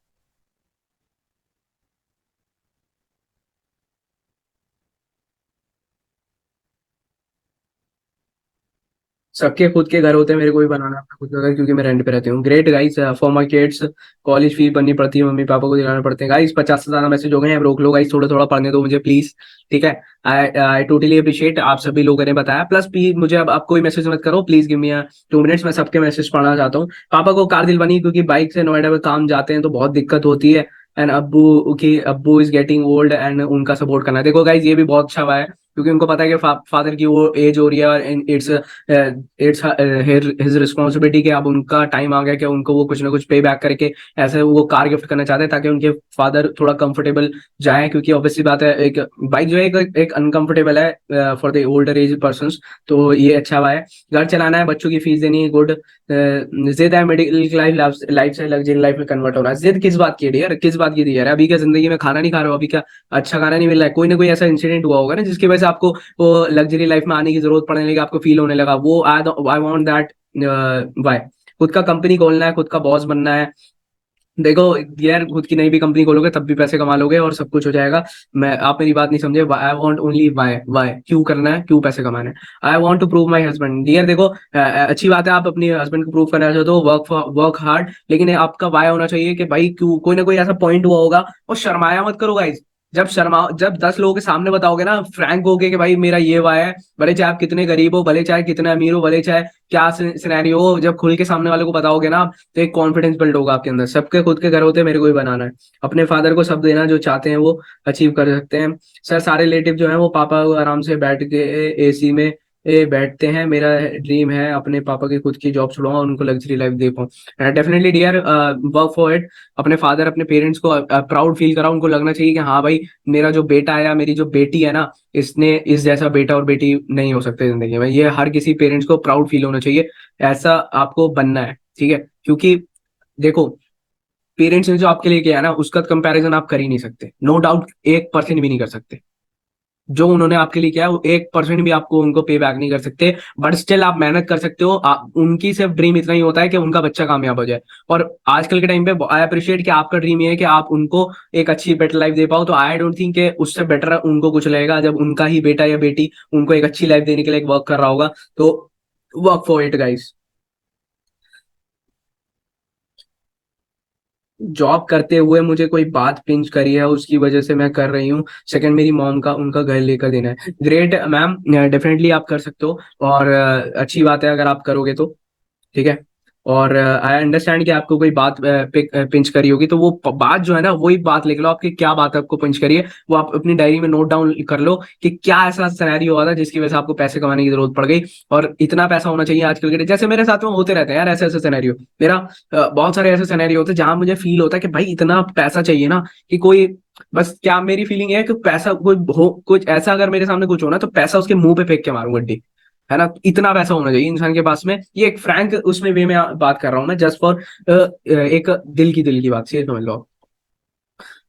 सबके खुद के घर होते हैं, मेरे को भी बनाना है अपना खुद का घर, क्योंकि मैं रेंट पे रहती हूँ। Great guys, for my kids college fee भरनी पड़ती है, मम्मी पापा को दिलाना पड़ते हैं। गाइस 50 से ज्यादा मैसेज हो गए हैं, अब रोक लो गाइस, थोड़ा थोड़ा पढ़ने दो मुझे प्लीज। ठीक है, आई आई टोटली अप्रिशिएट आप सभी लोगों ने बताया। प्लस प्लीज मुझे अब आप कोई मैसेज मत करो प्लीज, गिव मी 2 मिनट्स, मैं सबके मैसेज पढ़ना चाहता हूँ। पापा को कार दिलवानी है, क्योंकि बाइक से नोएडा में काम जाते हैं तो बहुत दिक्कत होती है। एंड अब्बू की, अब्बू इज गेटिंग ओल्ड एंड उनका सपोर्ट करना है। देखो गाइज ये भी बहुत अच्छा हुआ है, क्योंकि उनको पता है कि फादर की वो एज हो रही है, और इट्स इट्स हिज रिस्पॉन्सिबिलिटी कि अब उनका टाइम आ गया कि उनको वो कुछ ना कुछ पे बैक करके ऐसे वो कार गिफ्ट करना चाहते हैं, ताकि उनके फादर थोड़ा कंफर्टेबल जाए। क्योंकि ऑब्वियसली बात है एक बाइक जो है एक अनकंफर्टेबल है for the older age person. तो ये अच्छा हुआ है। घर चलाना है, बच्चों की फीस देनी है, गुड। जिद है मिडिल लाइफ लाइफ से लग्जरी लाइफ में कन्वर्ट होना है। जिद किस बात की है यार, किस बात की थी यार? अभी क्या जिंदगी में खाना नहीं खा रहे हो? अभी क्या अच्छा खाना नहीं मिल रहा है? कोई ना कोई ऐसा इंसिडेंट हुआ होगा ना जिसकी वजह से आपको वो लग्जरी लाइफ में आने की जरूरत पड़ने लगी, आपको फील होने लगा वो। I want that why. खुद का कंपनी खोलना है, खुद का बॉस बनना है। देखो यार, खुद की नई भी कंपनी खोलोगे तब भी पैसे कमा लोगे और सब कुछ हो जाएगा। मैं, आप मेरी बात नहीं समझे। I want only why, why क्यों करना है, क्यों पैसे कमाने हैं। I want to prove my husband. Dear देखो, अच्छी बात है आप अपनी हस्बैंड को प्रूव करना चाहते हो, वर्क हार्ड, लेकिन आपका वाई होना चाहिए कि भाई क्यों, कोई ना कोई ऐसा पॉइंट हुआ होगा। और शर्माया मत करो गाइज। जब 10 लोगों के सामने बताओगे ना फ्रैंक होके कि भाई मेरा ये वाई है, भले चाहे आप कितने गरीब हो, भले चाहे कितने अमीर हो, भले चाहे क्या सिनेरियो हो, जब खुल के सामने वाले को बताओगे ना, तो एक कॉन्फिडेंस बिल्ड होगा आपके अंदर। सबके खुद के घर होते हैं, मेरे को भी बनाना है। अपने फादर को सब देना जो चाहते हैं वो अचीव कर सकते हैं। सर सारे रिलेटिव जो है वो पापा को आराम से बैठ के एसी में बैठते हैं। मेरा ड्रीम है अपने पापा की खुद की जॉब छुड़ाऊं और उनको लग्जरी लाइफ दे पाऊं। Definitely dear, work for it. अपने फादर, अपने पेरेंट्स को प्राउड फील कराओ, उनको लगना चाहिए कि हाँ भाई, मेरा जो बेटा है या मेरी जो बेटी है ना, इसने इस जैसा बेटा और बेटी नहीं हो सकते जिंदगी में। ये हर किसी पेरेंट्स को प्राउड फील होना चाहिए। ऐसा आपको बनना है, ठीक है? क्योंकि देखो, पेरेंट्स ने जो आपके लिए किया है ना, उसका कंपैरिजन आप कर ही नहीं सकते, नो डाउट 1% भी नहीं कर सकते। जो उन्होंने आपके लिए किया है वो 1% भी आपको उनको पे बैक नहीं कर सकते। बट स्टिल आप मेहनत कर सकते हो। उनकी सिर्फ ड्रीम इतना ही होता है कि उनका बच्चा कामयाब हो जाए। और आजकल के टाइम पे आई अप्रिशिएट कि आपका ड्रीम ये है कि आप उनको एक अच्छी बेटर लाइफ दे पाओ। तो आई डोंट थिंक कि उससे बेटर उनको कुछ लगेगा जब उनका ही बेटा या बेटी उनको एक अच्छी लाइफ देने के लिए वर्क कर रहा होगा। तो work for it guys. Job करते हुए मुझे कोई बात पिंच करी है, उसकी वजह से मैं कर रही हूँ। सेकंड, मेरी मॉम का उनका घर लेकर देना है। ग्रेट मैम, डेफिनेटली आप कर सकते हो। और अच्छी बात है अगर आप करोगे तो, ठीक है। और आई अंडरस्टैंड कि आपको कोई बात पिंच करी होगी, तो वो बात जो है ना, वही बात लिख लो, आपकी क्या बात आपको पिंच करी है वो आप अपनी डायरी में नोट डाउन कर लो कि क्या ऐसा सिनेरियो हुआ था जिसकी वजह से आपको पैसे कमाने की जरूरत पड़ गई। और इतना पैसा होना चाहिए आजकल के जैसे मेरे साथ में होते रहते हैं यार ऐसे ऐसे सिनेरियो। मेरा बहुत सारे ऐसे सिनेरियो होते हैं जहां मुझे फील होता है कि भाई इतना पैसा चाहिए ना कि कोई, बस क्या मेरी फीलिंग है कि पैसा कोई हो, कुछ ऐसा अगर मेरे सामने कुछ हो ना, तो पैसा उसके मुंह पे फेंक के मारूं गड्डी, है ना? इतना पैसा होना चाहिए इंसान के पास में। ये एक फ्रैंक उसमें वे में बात कर रहा हूँ मैं, जस्ट फॉर एक दिल की बात से समझ लो।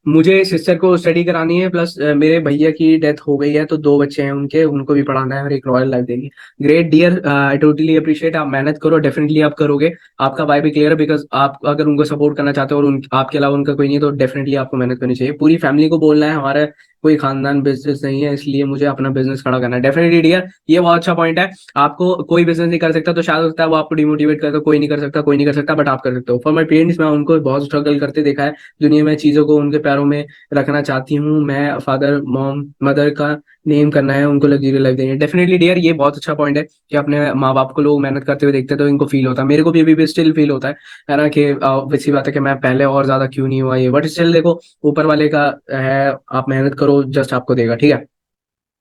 मुझे सिस्टर को स्टडी करानी है, प्लस मेरे भैया की डेथ हो गई है, तो 2 बच्चे हैं उनके, उनको भी पढ़ाना है और एक रॉयल लाइफ देनी है। Great dear, I totally appreciate. आप मेहनत करो, डेफिनेटली आप करोगे। आपका वाई भी क्लियर है, बिकॉज आप अगर उनको सपोर्ट करना चाहते हो और आपके अलावा उनका कोई नहीं, तो डेफिनेटली आपको मेहनत करनी चाहिए। पूरी फैमिली को बोलना है हमारे कोई खानदान बिजनेस नहीं है, इसलिए मुझे अपना बिजनेस खड़ा करना है। डेफिनेटली डियर, ये बहुत अच्छा पॉइंट है। आपको कोई बिजनेस नहीं कर सकता तो शायद होता है वो आपको डिमोटिवेट करता है, कोई नहीं कर सकता, कोई नहीं कर सकता, बट आप कर सकते हो। फॉर माई पेरेंट्स, मैं उनको बहुत स्ट्रगल करते देखा है दुनिया में, चीजों को उनके पैरों में रखना चाहती हूँ मैं। फादर मॉम मदर का नेम करना है, उनको लग्जरी लाइफ देनी है। डेफिनेटली डियर, ये बहुत अच्छा पॉइंट है कि अपने माँ बाप को लोग मेहनत करते हुए देखते हैं तो इनको फील होता है। मेरे को भी अभी भी स्टिल फील होता है ना, कि वैसी बात है कि मैं पहले और ज्यादा क्यों नहीं हुआ ये, बट स्टिल देखो, ऊपर वाले का है, आप मेहनत करो, जस्ट आपको देगा, ठीक है।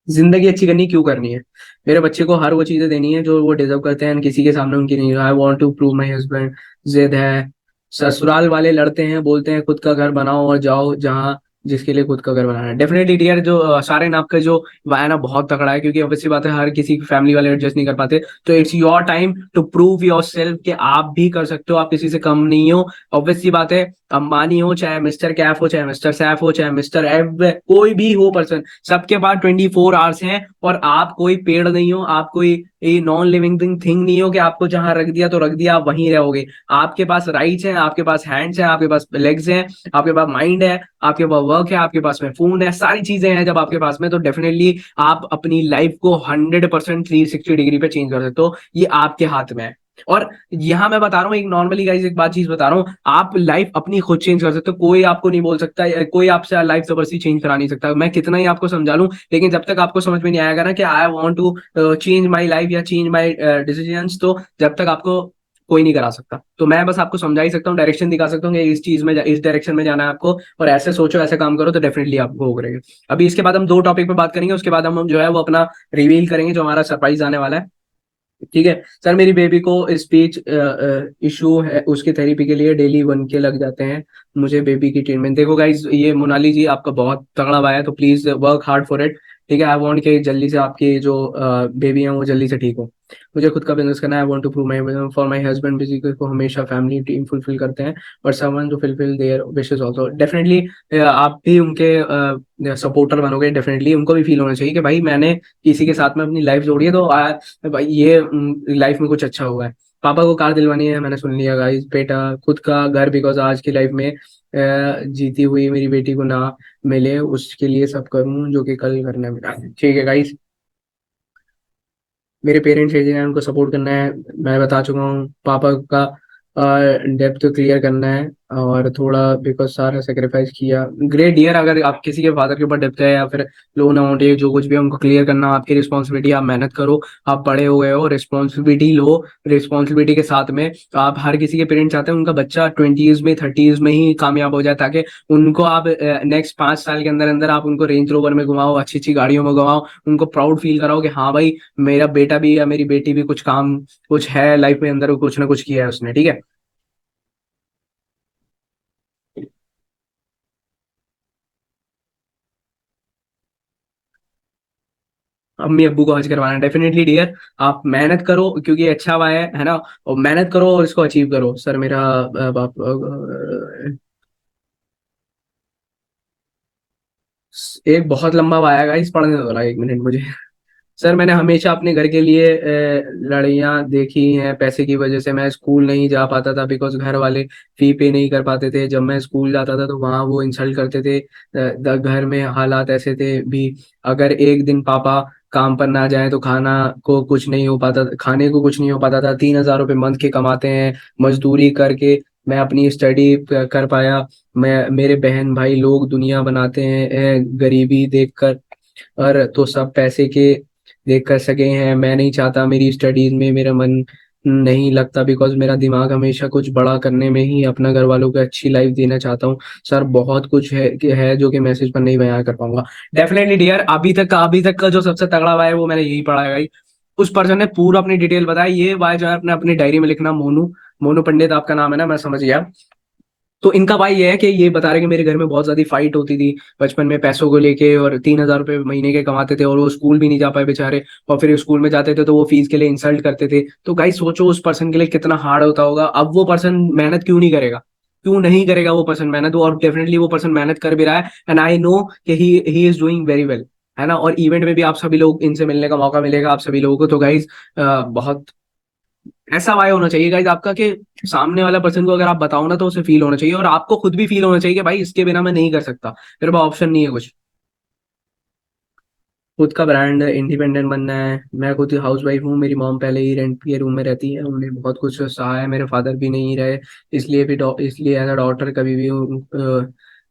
जिंदगी अच्छी करनी क्यों करनी है? मेरे बच्चे को हर वो चीजें देनी है जो वो डिजर्व करते हैं, किसी के सामने उनकी नहीं। I want to prove my husband, जिद है। ससुराल वाले लड़ते हैं, बोलते हैं खुद का घर बनाओ और जाओ जहाँ, जिसके लिए खुद का घर बनाना है। डेफिनेटली डियर, जो सारे नाप का जो वाया ना बहुत तगड़ा है, क्योंकि ऑब्वियसली बात है हर किसी की फैमिली वाले एडजस्ट नहीं कर पाते। तो it's your time to prove yourself कि आप भी कर सकते हो, आप किसी से कम नहीं हो। ऑब्वियसली बात है, अंबानी हो, चाहे मिस्टर कैफ हो, चाहे मिस्टर सैफ हो, चाहे मिस्टर एफ, कोई भी हो पर्सन, सबके पास 24 आवर्स हैं। और आप कोई पेड़ नहीं हो, आप कोई नॉन लिविंग थिंग नहीं हो कि आपको जहां रख दिया तो रख दिया, आप वहीं रहोगे। आपके पास राइट्स हैं, आपके पास हैंड्स हैं, आपके पास लेग्स हैं, आपके पास माइंड है, आपके पास वर्क है, आपके पास में फोन है, सारी चीजें हैं जब आपके पास में, तो डेफिनेटली आप अपनी लाइफ को 100% 360 डिग्री पे चेंज कर सकते हो। ये आपके हाथ में है। और यहाँ मैं बता रहा हूँ एक नॉर्मली गाइस, एक बात चीज बता रहा हूँ, आप लाइफ अपनी खुद चेंज कर सकते हो। कोई आपको नहीं बोल सकता, कोई आपसे लाइफ जबरदस्ती चेंज करा नहीं सकता। मैं कितना ही आपको समझा लूं, लेकिन जब तक आपको समझ में नहीं आएगा ना कि I want to change my life या चेंज माय डिसीजंस, तो जब तक आपको कोई नहीं करा सकता। तो मैं बस आपको समझा ही सकता हूँ, डायरेक्शन दिखा सकता हूँ कि इस चीज में इस डायरेक्शन में जाना है आपको, और ऐसे सोचो, ऐसे काम करो, तो डेफिनेटली आपको हो करेगा। अभी इसके बाद हम दो टॉपिक पे बात करेंगे, उसके बाद हम जो है वो अपना रिवील करेंगे जो हमारा सरप्राइज आने वाला है। ठीक है सर, मेरी बेबी को स्पीच इशू है, उसके थेरेपी के लिए डेली 1K लग जाते हैं। मुझे बेबी की ट्रीटमेंट देखो गाइज, ये मोनाली जी आपका बहुत तगड़ा भाई है, तो please work hard for it. ठीक है, आई वांट कि जल्दी से आपकी जो बेबी है वो जल्दी से ठीक हो। मुझे खुद का बिजनेस करना है, I want to prove my for my husband, basically को हमेशा फैमिली टीम फुलफिल करते हैं, but someone to fulfil their wishes also. Definitely आप भी उनके सपोर्टर बनोगे। डेफिनेटली उनको भी फील होना चाहिए कि भाई मैंने किसी के साथ में अपनी लाइफ जोड़ी है, तो भाई ये लाइफ में कुछ अच्छा हुआ है। पापा को कार दिलवानी है, मैंने सुन लिया गाइस। बेटा खुद का घर, बिकॉज आज की लाइफ में जीती हुई मेरी बेटी को ना मिले, उसके लिए सब करूं जो कि कल करना मेरा। ठीक है गाइस, मेरे पेरेंट्स एजेंट हैं, उनको सपोर्ट करना है। मैं बता चुका हूँ, पापा का डेप्थ क्लियर करना है, और थोड़ा बिकॉज सारा सेक्रीफाइस किया। ग्रेट ईयर, अगर आप किसी के फादर के ऊपर डेप्थ है या फिर लोन अमाउंट है, जो कुछ भी है उनको क्लियर करना आपकी रिस्पॉन्सिबिलिटी। आप मेहनत करो, आप बड़े हो गए हो, रिस्पॉन्सिबिलिटी लो। रिस्पॉन्सिबिलिटी के साथ में आप, हर किसी के पेरेंट्स चाहते हैं उनका बच्चा 20s में 30s में ही कामयाब हो जाए, ताकि उनको आप नेक्स्ट 5 साल के अंदर अंदर आप उनको रेंज रोवर में घुमाओ, अच्छी अच्छी गाड़ियों में घुमाओ, उनको प्राउड फील कराओ कि हाँ भाई, मेरा बेटा भी या मेरी बेटी भी कुछ काम, कुछ है लाइफ में अंदर, कुछ ना कुछ किया है उसने। ठीक है, अम्मी अब्बू को हज करवाना है। डेफिनेटली डियर, आप मेहनत करो क्योंकि ये अच्छा हुआ है ना, और मेहनत करो और इसको अचीव करो। सर मेरा बाप एक बहुत लंबा वाया इस पढ़ने वाला, 1 मिनट मुझे। सर मैंने हमेशा अपने घर के लिए लड़ाइयाँ देखी हैं। पैसे की वजह से मैं स्कूल नहीं जा पाता था, बिकॉज घर वाले फी पे नहीं कर पाते थे। जब मैं स्कूल जाता था तो वहाँ वो इंसल्ट करते थे। घर में हालात ऐसे थे भी, अगर एक दिन पापा काम पर ना जाए तो खाने को कुछ नहीं हो पाता था। 3,000 रुपये मंथ के कमाते हैं मजदूरी करके, मैं अपनी स्टडी कर पाया। मैं, मेरे बहन भाई लोग दुनिया बनाते हैं गरीबी देखकर, और तो सब पैसे के देख कर सके हैं। मैं नहीं चाहता, मेरी स्टडीज में मेरा मन नहीं लगता, बिकॉज मेरा दिमाग हमेशा कुछ बड़ा करने में ही, अपना घर वालों को अच्छी लाइफ देना चाहता हूँ। सर बहुत कुछ है जो कि मैसेज पर नहीं बयान कर पाऊंगा। डेफिनेटली डियर, अभी तक का जो सबसे तगड़ा हुआ है वो मैंने यही पढ़ा है भाई। उस पर्सन ने पूरा अपनी डिटेल बताई। ये भाई जो है अपने अपनी डायरी में लिखना, मोनू, मोनू पंडित आपका नाम है ना, मैं समझ गया। तो इनका भाई ये है कि ये बता रहे कि मेरे घर में बहुत ज्यादा फाइट होती थी बचपन में पैसों को लेके, और 3,000 रुपये महीने के कमाते थे, और वो स्कूल भी नहीं जा पाए बेचारे। और फिर स्कूल में जाते थे तो वो फीस के लिए इंसल्ट करते थे। तो गाइस सोचो उस पर्सन के लिए कितना हार्ड होता होगा। अब वो पर्सन मेहनत क्यों नहीं करेगा? क्यों नहीं करेगा वो पर्सन मेहनत? और डेफिनेटली वो पर्सन मेहनत कर भी रहा है, एंड आई नो कि he is doing very well, है ना। और इवेंट में भी आप सभी लोग, इनसे मिलने का मौका मिलेगा आप सभी लोगों को। तो गाइज बहुत ऐसा वाई होना चाहिए गाइज आपका, कि सामने वाला पर्सन को अगर आप बताओ ना तो उसे फील होना चाहिए, और आपको खुद भी फील होना चाहिए कि भाई इसके बिना मैं नहीं कर सकता, मेरे पास ऑप्शन नहीं है कुछ। खुद का ब्रांड, इंडिपेंडेंट बनना है। मैं खुद हाउस वाइफ हूँ, मेरी मॉम पहले ही रेंट के रूम में रहती है, उन्होंने बहुत कुछ सहा है, मेरे फादर भी नहीं रहे, इसलिए भी इसलिए एज अ डॉटर कभी भी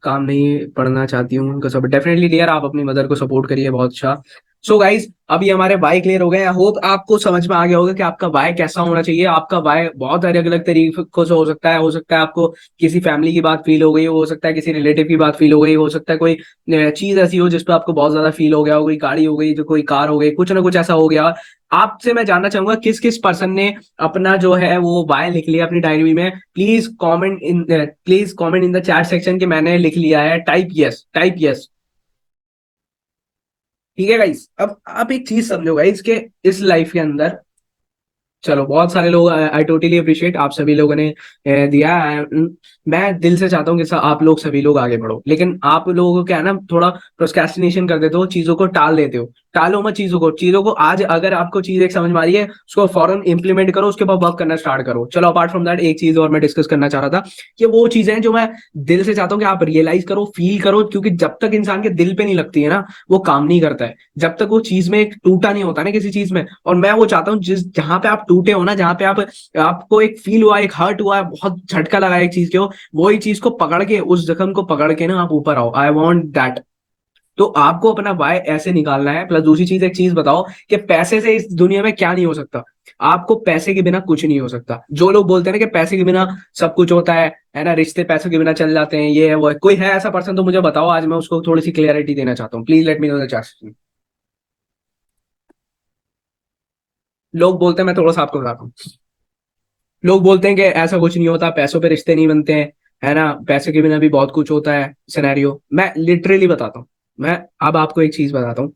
काम नहीं पढ़ना चाहती हूँ उनका सब। डेफिनेटली डियर, आप अपनी मदर को सपोर्ट करिए, बहुत अच्छा। सो गाइज, अभी हमारे बाय क्लियर हो गए। आई होप आपको समझ में आ गया होगा कि आपका बाय कैसा होना चाहिए। आपका बाय बहुत अलग अलग तरीकों से हो सकता है आपको किसी फैमिली की बात फील हो गई हो सकता है किसी रिलेटिव की बात फील हो गई, हो सकता है कोई चीज ऐसी हो जिस पे आपको बहुत ज्यादा फील हो गया हो, कोई गाड़ी हो गई, जो कोई कार हो गई, कुछ ना कुछ ऐसा हो गया। आपसे मैं जानना चाहूंगा किस किस पर्सन ने अपना जो है वो बाय लिख लिया अपनी डायरी में। Please comment in the chat section कि मैंने लिख लिया है, टाइप यस, टाइप यस। ठीक है गाइस, अब आप एक चीज समझो गाइस के इस लाइफ के अंदर, चलो बहुत सारे लोग, आई टोटली अप्रिशिएट आप सभी लोगों ने दिया मैं दिल से चाहता हूँ कि आप लोग सभी लोग आगे बढ़ो, लेकिन आप लोगों को क्या है ना, थोड़ा प्रोस्क्रेस्टिनेशन कर देते हो, चीजों को टाल देते हो। टालो मत चीजों को आज अगर आपको चीज एक समझ में आ रही है, उसको फौरन इंप्लीमेंट करो, उसके बाद वर्क करना स्टार्ट करो। चलो अपार्ट फ्रॉम दैट एक चीज और मैं डिस्कस करना चाह रहा था कि वो चीजें जो मैं दिल से चाहता हूँ कि आप रियलाइज करो, फील करो, क्योंकि जब तक इंसान के दिल पे नहीं लगती है ना, वो काम नहीं करता है। जब तक वो चीज में एक टूटा नहीं होता ना किसी चीज में, और मैं वो चाहता हूँ जिस जहां पे आप टूटे हो ना, जहां पे आप आपको एक फील हुआ, एक हर्ट हुआ, बहुत झटका लगा एक चीज के हो, वही चीज को पकड़ के, उस जख्म को पकड़ के ना आप ऊपर आओ। I want that. तो आपको अपना वाई ऐसे निकालना है। प्लस दूसरी चीज, एक चीज बताओ कि पैसे से इस दुनिया में क्या नहीं हो सकता। आपको पैसे के बिना कुछ नहीं हो सकता। जो लोग बोलते हैं ना कि पैसे के बिना सब कुछ होता है ना, रिश्ते पैसों के बिना चल जाते हैं, ये है वो है, कोई है ऐसा पर्सन तो मुझे बताओ, आज मैं उसको थोड़ी सी क्लियरिटी देना चाहता हूँ। Please let me know the chat. लोग बोलते हैं, मैं थोड़ा सा आपको बताता हूँ, लोग बोलते हैं कि ऐसा कुछ नहीं होता, पैसों पे रिश्ते नहीं बनते हैं, है ना, पैसे के बिना भी बहुत कुछ होता है सिनेरियो। मैं लिटरली बताता हूँ, मैं अब आपको एक चीज बताता हूँ।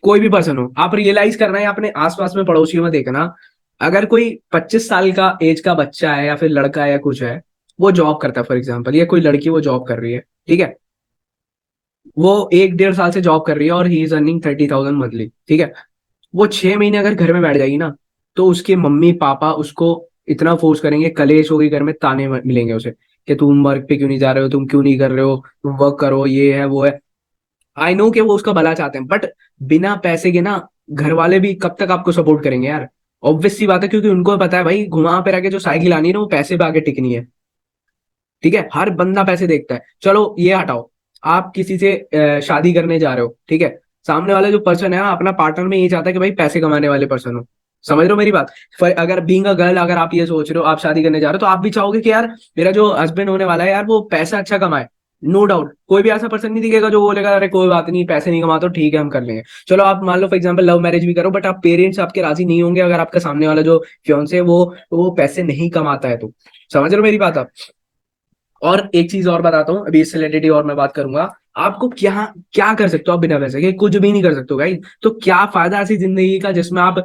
कोई भी पर्सन हो, आप रियलाइज करना है अपने आसपास में, पड़ोसियों में देखना, अगर कोई 25 साल का एज का बच्चा है या फिर लड़का है या कुछ है, वो जॉब करता है फॉर एग्जाम्पल, या कोई लड़की वो जॉब कर रही है, ठीक है, वो 1 1.5 साल से जॉब कर रही है और ही इज अर्निंग 30,000 मंथली, ठीक है। वो 6 महीने अगर घर में बैठ जाएगी ना, तो उसके मम्मी पापा उसको इतना फोर्स करेंगे, कलेश होगी घर में, ताने मिलेंगे उसे कि तुम वर्क पे क्यों नहीं जा रहे हो, तुम क्यों नहीं कर रहे हो, तुम वर्क करो, ये है वो है। आई नो कि वो उसका भला चाहते हैं, बट बिना पैसे के ना घर वाले भी कब तक आपको सपोर्ट करेंगे यार। ऑब्वियस सी बात है, क्योंकि उनको पता है भाई, घुमा पे रह के जो साइकिल आनी है ना, वो पैसे पे आके टिकनी है। ठीक है, हर बंदा पैसे देखता है। चलो ये हटाओ, आप किसी से शादी करने जा रहे हो, ठीक है, सामने वाला जो पर्सन है ना, अपना पार्टनर में ये चाहता है कि भाई पैसे कमाने वाले पर्सन हो। समझ रहे हो मेरी बात? अगर बीइंग अ गर्ल, अगर आप ये सोच रहे हो आप शादी करने जा रहे हो, तो आप भी चाहोगे कि यार मेरा जो हस्बैंड होने वाला है यार, वो पैसा अच्छा कमाए। नो डाउट, कोई भी ऐसा पर्सन नहीं दिखेगा जो बोलेगा अरे कोई बात नहीं, पैसे नहीं कमाते तो ठीक है हम कर लेंगे। चलो आप मान लो फॉर एग्जाम्पल लव मैरिज भी करो, बट आप पेरेंट्स आपके राजी नहीं होंगे अगर आपका सामने वाला जो फियांसे है वो पैसे नहीं कमाता है तो। समझ रहे हो मेरी बात आप? और एक चीज और बताता हूँ, अभी इससे रिलेटेड और मैं बात करूंगा। आपको क्या क्या कर सकते हो आप बिना पैसे के? कुछ भी नहीं कर सकते हो भाई। तो क्या फायदा ऐसी जिंदगी का जिसमें आप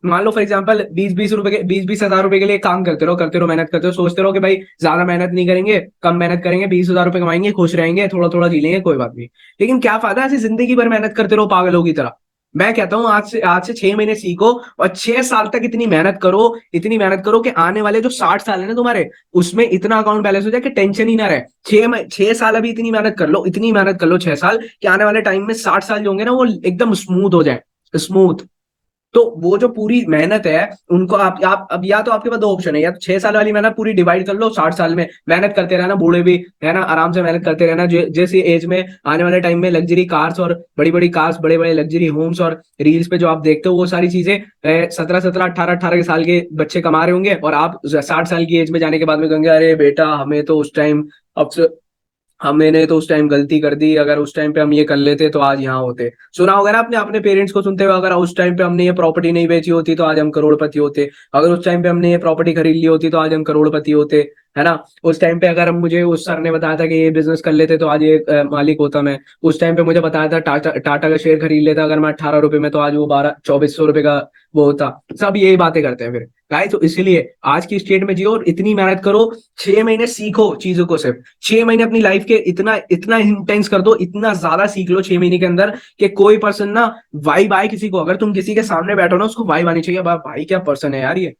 मान लो फॉर एग्जांपल 20-20 हजार रुपए के लिए काम करते रहो, मेहनत करते हो, सोचते रहो कि भाई ज्यादा मेहनत नहीं करेंगे, कम मेहनत करेंगे, 20 हजार रुपए कमाएंगे, खुश रहेंगे, थोड़ा थोड़ा जी लेंगे, कोई बात नहीं। लेकिन क्या फायदा ऐसी जिंदगी भर मेहनत करते रहो पागलों की तरह? मैं कहता हूँ आज से 6 महीने सीखो, और 6 साल तक इतनी मेहनत करो कि आने वाले जो 60 साल है ना तुम्हारे, उसमें इतना अकाउंट बैलेंस हो जाए कि टेंशन ही ना रहे। 6 साल अभी इतनी मेहनत कर लो, इतनी मेहनत कर लो 6 साल, कि आने वाले टाइम में 60 साल जो होंगे ना, वो एकदम स्मूथ हो जाए, स्मूथ। तो वो जो पूरी मेहनत है, उनको आप अब या तो आपके पास दो ऑप्शन है, या तो 6 साल वाली मेहनत पूरी डिवाइड कर लो, 60 साल में मेहनत करते रहना, बूढ़े भी है ना आराम से मेहनत करते रहना, जैसे एज में आने वाले टाइम में लग्जरी कार्स और बड़ी बड़ी कार्स, बड़े बड़े लग्जरी होम्स, और रील्स पे जो आप देखते हो वो सारी चीजें 17 17 18 18 के बच्चे कमा रहे होंगे, और आप 60 साल की एज में जाने के बाद में कहेंगे अरे बेटा हमें तो उस टाइम, अब मैंने तो उस टाइम गलती कर दी, अगर उस टाइम पे हम ये कर लेते तो आज यहाँ होते। सुना होगा ना आपने अपने पेरेंट्स को सुनते हुए, अगर उस टाइम पे हमने ये प्रॉपर्टी नहीं बेची होती तो आज हम करोड़पति होते, अगर उस टाइम पे हमने ये प्रॉपर्टी खरीद ली होती तो आज हम करोड़पति होते, है ना, उस टाइम पे अगर हम मुझे उस सर ने बताया था कि ये बिजनेस कर लेते तो आज ये मालिक होता मैं, उस टाइम पे मुझे बताया था टाटा टाटा का शेयर खरीद लेता अगर मैं 18 रुपए में, तो आज वो 12 2400 रुपए का वो होता। सब यही बातें करते हैं फिर गाइस। तो इसलिए आज की स्टेट में जियो और इतनी मेहनत करो, 6 महीने सीखो चीजों को, सिर्फ 6 महीने अपनी लाइफ के इतना इतना इंटेंस कर दो, इतना ज्यादा सीख लो 6 महीने के अंदर, कि कोई पर्सन ना वाइब आए किसी को, अगर तुम किसी के सामने बैठो ना, उसको वाइब आनी चाहिए, भाई क्या पर्सन है यार ये।